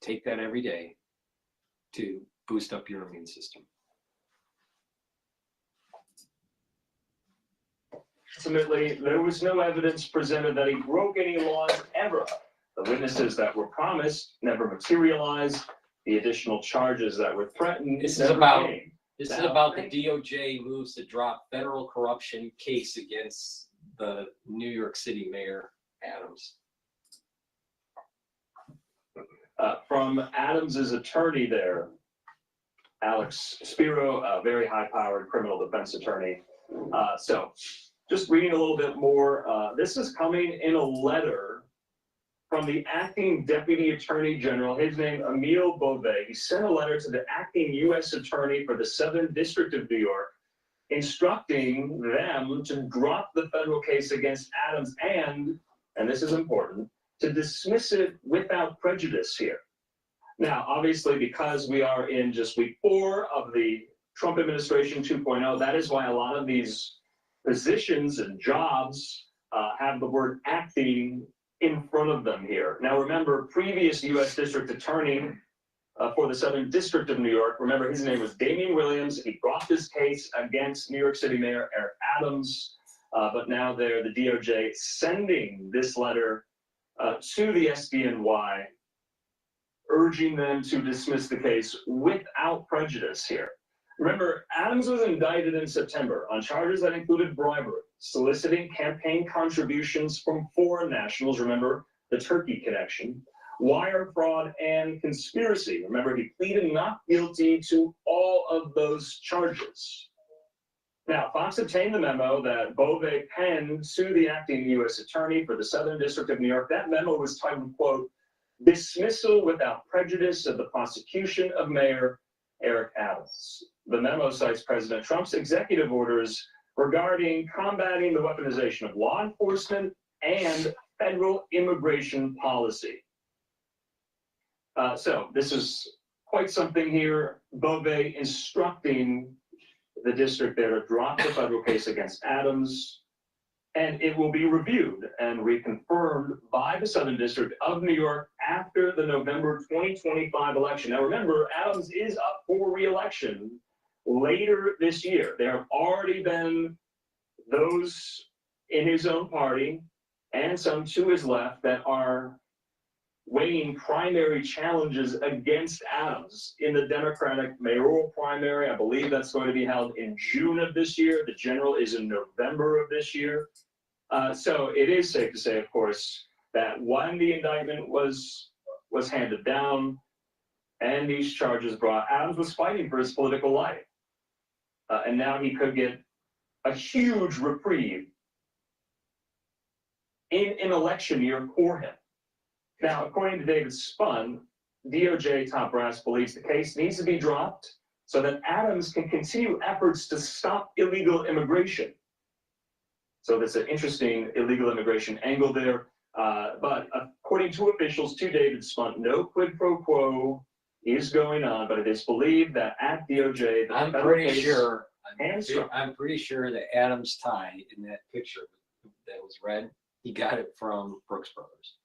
Take that every day to boost up your immune system. Ultimately, there was no evidence presented that he broke any laws ever. The witnesses that were promised never materialized. The additional charges that were threatened This is never about came. the DOJ moves to drop federal corruption case against the New York City Mayor Adams. From Adams's attorney there, Alex Spiro, a very high-powered criminal defense attorney. So just reading a little bit more, this is coming in a letter from the acting deputy attorney general, his name Emile Beauvais. He sent a letter to the acting U.S. attorney for the Southern District of New York, instructing them to drop the federal case against Adams and this is important, to dismiss it without prejudice here. Now, obviously, because we are in just week 4 of the Trump administration 2.0, that is why a lot of these positions and jobs have the word acting in front of them here. Now, remember, previous U.S. District Attorney for the Southern District of New York, remember his name was Damian Williams. He brought this case against New York City Mayor Eric Adams, but now they're the DOJ sending this letter to the SDNY, urging them to dismiss the case without prejudice here. Remember, Adams was indicted in September on charges that included bribery, soliciting campaign contributions from foreign nationals, remember the Turkey connection, wire fraud, and conspiracy. Remember, he pleaded not guilty to all of those charges. Now, Fox obtained the memo that Beauvais penned to the acting U.S. attorney for the Southern District of New York. That memo was titled, quote, "Dismissal without prejudice of the prosecution of Mayor Eric Adams." The memo cites President Trump's executive orders regarding combating the weaponization of law enforcement and federal immigration policy. So this is quite something here. Beauvais instructing the district there to drop the federal case against Adams, and it will be reviewed and reconfirmed by the Southern District of New York after the November 2025 election. Now remember, Adams is up for re-election later this year. There have already been those in his own party and some to his left that are weighing primary challenges against Adams in the Democratic mayoral primary. I believe that's going to be held in June of this year. The general is in November of this year. So it is safe to say, of course, that when the indictment was handed down and these charges brought, Adams was fighting for his political life. And now he could get a huge reprieve in an election year for him. Now, according to David Spun, DOJ top brass believes the case needs to be dropped so that Adams can continue efforts to stop illegal immigration. So that's an interesting illegal immigration angle there. But according to officials, to David Spun, no quid pro quo is going on, but it is believed that at DOJ, the I'm federal pretty case sure and I'm pretty sure that Adam's tie in that picture that was red, he got it from Brooks Brothers.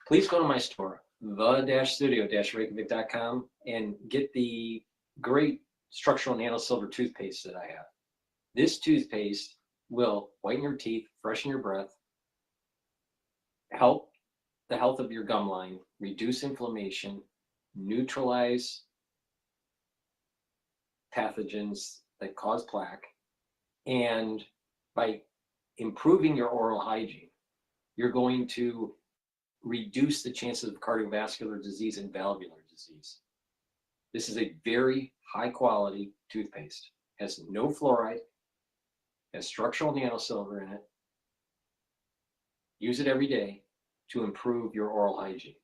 Please go to my store, the-studio-reykjavik.com, and get the great structural nano silver toothpaste that I have. This toothpaste will whiten your teeth, freshen your breath, help the health of your gum line, reduce inflammation, neutralize pathogens that cause plaque, and by improving your oral hygiene, you're going to reduce the chances of cardiovascular disease and valvular disease. This is a very high quality toothpaste. Has no fluoride, has structural nanosilver in it. Use it every day to improve your oral hygiene.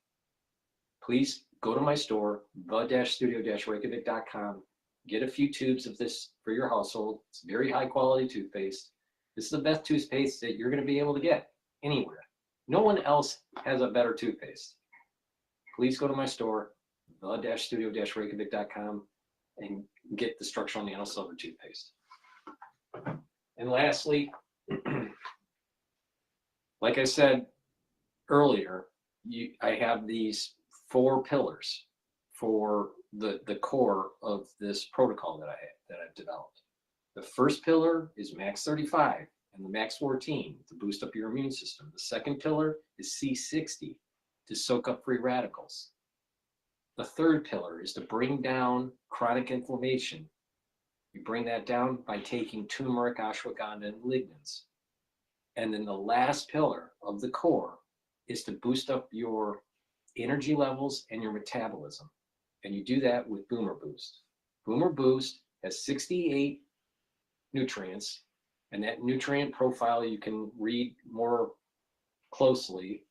Please go to my store, the-studio-reykjavik.com. Get a few tubes of this for your household. It's very high quality toothpaste. This is the best toothpaste that you're going to be able to get anywhere. No one else has a better toothpaste. Please go to my store, the-studio-reykjavik.com, and get the structural nanosilver toothpaste. And lastly, like I said earlier, I have these 4 pillars for the core of this protocol that I've developed. The first pillar is Max 35 and the Max 14 to boost up your immune system. The second pillar is C60 to soak up free radicals. The third pillar is to bring down chronic inflammation. You bring that down by taking turmeric, ashwagandha, and lignans. And then the last pillar of the core is to boost up your energy levels and your metabolism. And you do that with Boomer Boost. Boomer Boost has 68 nutrients, and that nutrient profile you can read more closely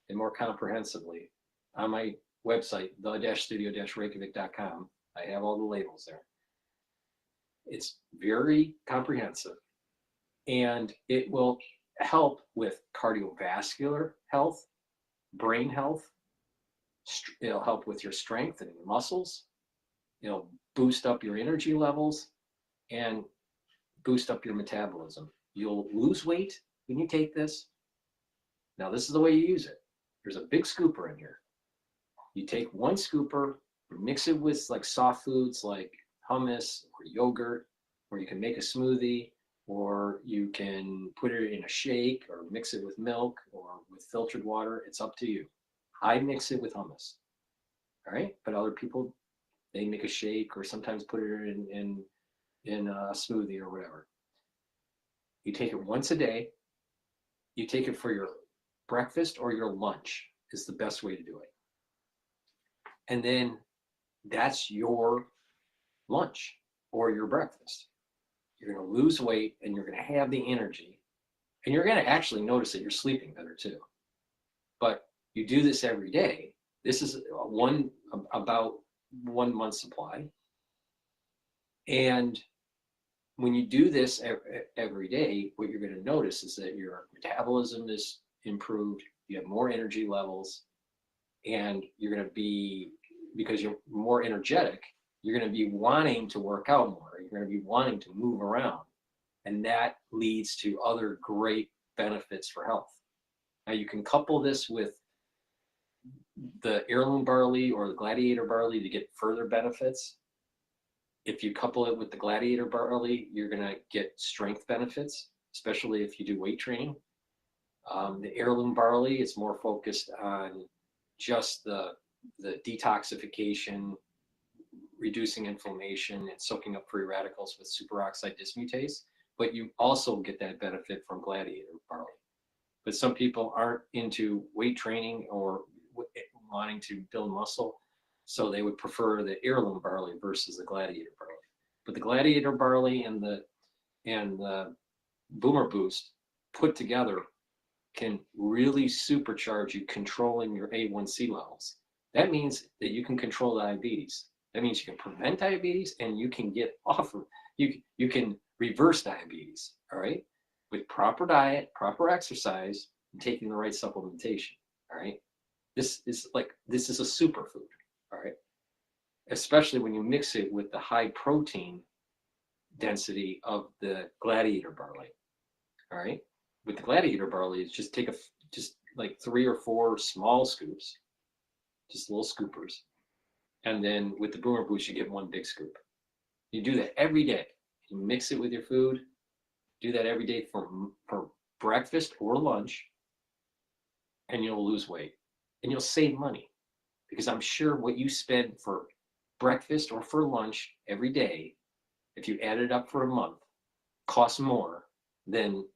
and more comprehensively on my website, the-studio-reykjavik.com. I have all the labels there. It's very comprehensive, and it will help with cardiovascular health, brain health. It'll help with your strength and your muscles. It'll boost up your energy levels and boost up your metabolism. You'll lose weight when you take this. Now, this is the way you use it. There's a big scooper in here. You take 1 scooper, mix it with like soft foods like hummus or yogurt, or you can make a smoothie, or you can put it in a shake or mix it with milk or with filtered water. It's up to you. I mix it with hummus, all right? But other people, they make a shake or sometimes put it in a smoothie or whatever. You take it once a day. You take it for your breakfast or your lunch is the best way to do it. And then that's your lunch or your breakfast. You're going to lose weight and you're going to have the energy, and you're going to actually notice that you're sleeping better too. But you do this every day. This is about 1 month supply. And when you do this every day, what you're going to notice is that your metabolism is improved, you have more energy levels, and you're going to be, because you're more energetic, you're going to be wanting to work out more. You're going to be wanting to move around. And that leads to other great benefits for health. Now you can couple this with the heirloom barley or the gladiator barley to get further benefits. If you couple it with the gladiator barley, you're going to get strength benefits, especially if you do weight training. The heirloom barley is more focused on just the detoxification, reducing inflammation, and soaking up free radicals with superoxide dismutase. But you also get that benefit from gladiator barley. But some people aren't into weight training or wanting to build muscle, so they would prefer the heirloom barley versus the gladiator barley. But the gladiator barley and the boomer boost put together can really supercharge you controlling your A1C levels. That means that you can control diabetes. That means you can prevent diabetes and you can get off of, you can reverse diabetes, all right? With proper diet, proper exercise, and taking the right supplementation, all right? This is a superfood, all right? Especially when you mix it with the high protein density of the gladiator barley, all right? With the gladiator barley, it's just take just like 3 or 4 small scoops, just little scoopers. And then with the boomer boost, you get 1 big scoop. You do that every day. You mix it with your food. Do that every day for breakfast or lunch, and you'll lose weight. And you'll save money. Because I'm sure what you spend for breakfast or for lunch every day, if you add it up for a month, costs more than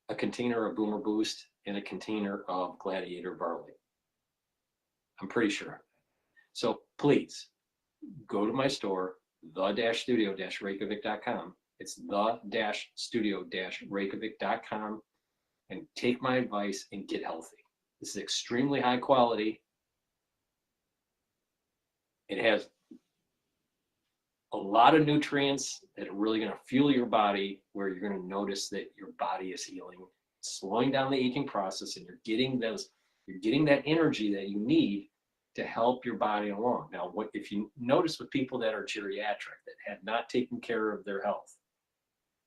a container of Boomer Boost and a container of Gladiator barley. I'm pretty sure. So please go to my store, the-studio-reykjavik.com. It's the-studio-reykjavik.com, and take my advice and get healthy. This is extremely high quality. It has a lot of nutrients that are really going to fuel your body, where you're going to notice that your body is healing, slowing down the aging process, and you're getting that energy that you need to help your body along. Now, what if you notice with people that are geriatric, that have not taken care of their health,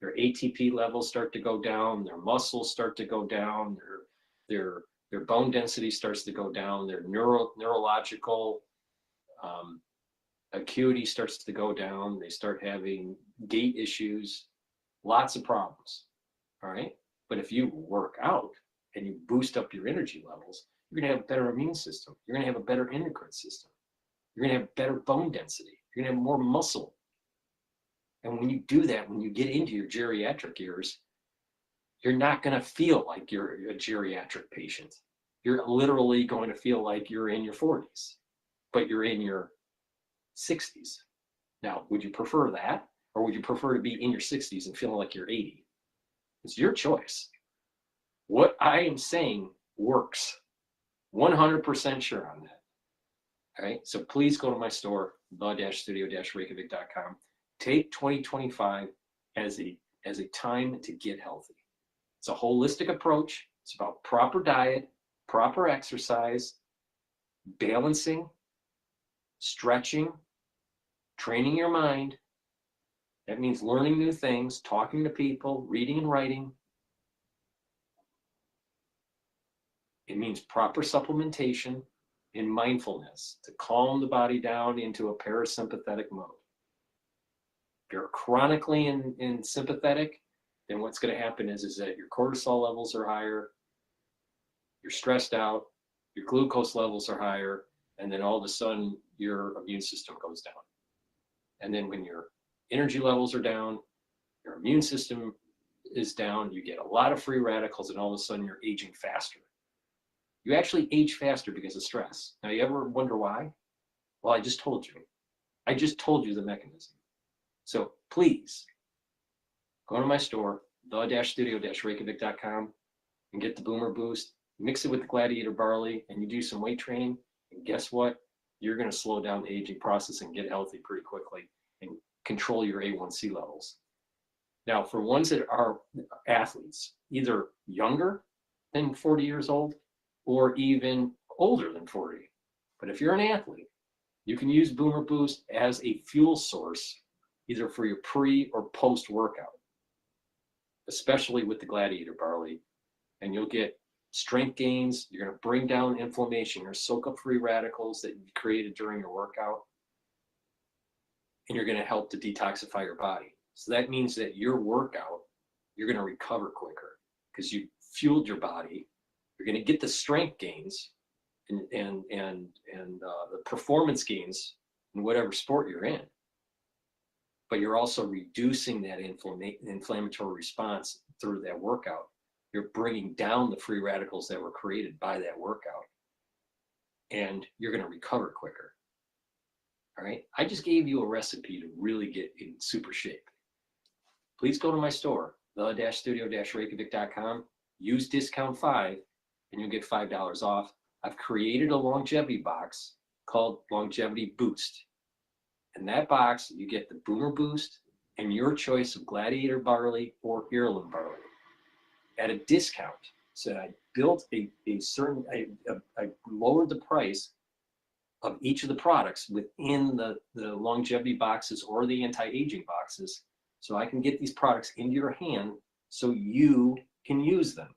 their ATP levels start to go down, their muscles start to go down, their bone density starts to go down, their neurological acuity starts to go down, they start having gait issues, lots of problems, all right? But if you work out and you boost up your energy levels, you're gonna have a better immune system, you're gonna have a better endocrine system, you're gonna have better bone density, you're gonna have more muscle. And when you do that, when you get into your geriatric years, you're not gonna feel like you're a geriatric patient. You're literally going to feel like you're in your 40s, but you're in your 60s. Now, would you prefer that? Or would you prefer to be in your 60s and feeling like you're 80? It's your choice. What I am saying works. 100% sure on that. All right, so please go to my store, the-studio-reykjavik.com. Take 2025 as a time to get healthy. It's a holistic approach. It's about proper diet, proper exercise, balancing, stretching, training your mind. That means learning new things, talking to people, reading and writing. It means proper supplementation and mindfulness to calm the body down into a parasympathetic mode. If you're chronically in sympathetic, then what's going to happen is that your cortisol levels are higher, you're stressed out, your glucose levels are higher, and then all of a sudden your immune system goes down. And then when your energy levels are down, your immune system is down, you get a lot of free radicals, and all of a sudden you're aging faster. You actually age faster because of stress. Now, you ever wonder why? Well, I just told you. I just told you the mechanism. So please go to my store, the-studio-reykjavik.com, and get the Boomer Boost, mix it with the Gladiator barley, and you do some weight training, and guess what? You're going to slow down the aging process and get healthy pretty quickly and control your A1C levels. Now, for ones that are athletes, either younger than 40 years old or even older than 40, but if you're an athlete You can use Boomer Boost as a fuel source, either for your pre or post workout, especially with the Gladiator barley. And you'll get strength gains. You're going to bring down inflammation. You're going to soak up free radicals that you created during your workout. And you're going to help to detoxify your body. So that means that your workout, you're going to recover quicker because you fueled your body. You're going to get the strength gains and the performance gains in whatever sport you're in. But you're also reducing that inflammatory response through that workout. You're bringing down the free radicals that were created by that workout. And you're going to recover quicker. All right. I just gave you a recipe to really get in super shape. Please go to my store, the-studio-reykjavik.com, use discount 5, and you'll get $5 off. I've created a longevity box called Longevity Boost. In that box, you get the Boomer Boost and your choice of Gladiator barley or heirloom barley at a discount. So I built I lowered the price of each of the products within the longevity boxes or the anti-aging boxes, so I can get these products into your hand so you can use them.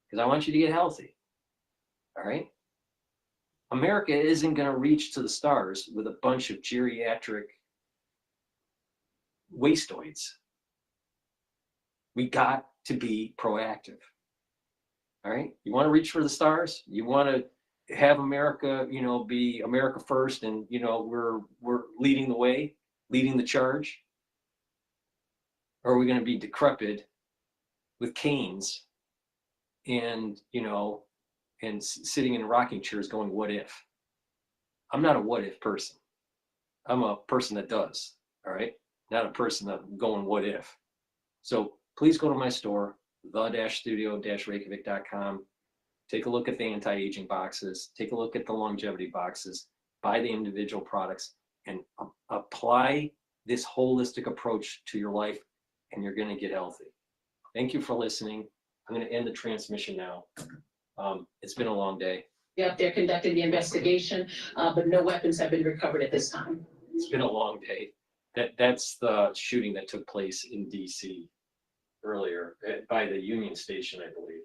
Because I want you to get healthy. All right? America isn't going to reach to the stars with a bunch of geriatric wastoids. We got to be proactive. All right? You want to reach for the stars? You want to have America, be America first, and we're leading the way, leading the charge? Or are we going to be decrepit with canes and sitting in rocking chairs going, what if? I'm not a what if person. I'm a person that does. All right? Not a person that going, what if? So please go to my store, the-studio-reykjavik.com. Take a look at the anti-aging boxes. Take a look at the longevity boxes. Buy the individual products and apply this holistic approach to your life, and you're going to get healthy. Thank you for listening. I'm going to end the transmission now. It's been a long day. Yep, they're conducting the investigation, but no weapons have been recovered at this time. It's been a long day. That's the shooting that took place in D.C. earlier by the Union Station, I believe.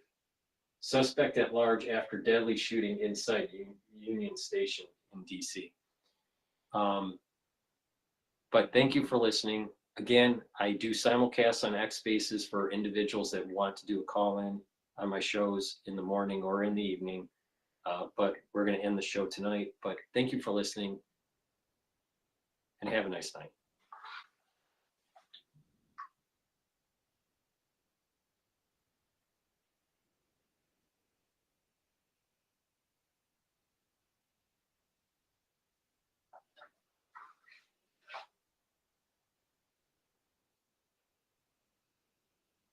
Suspect at large after deadly shooting inside Union Station in D.C. But thank you for listening. Again, I do simulcasts on X Spaces for individuals that want to do a call-in on my shows in the morning or in the evening. But we're going to end the show tonight. But thank you for listening, and have a nice night.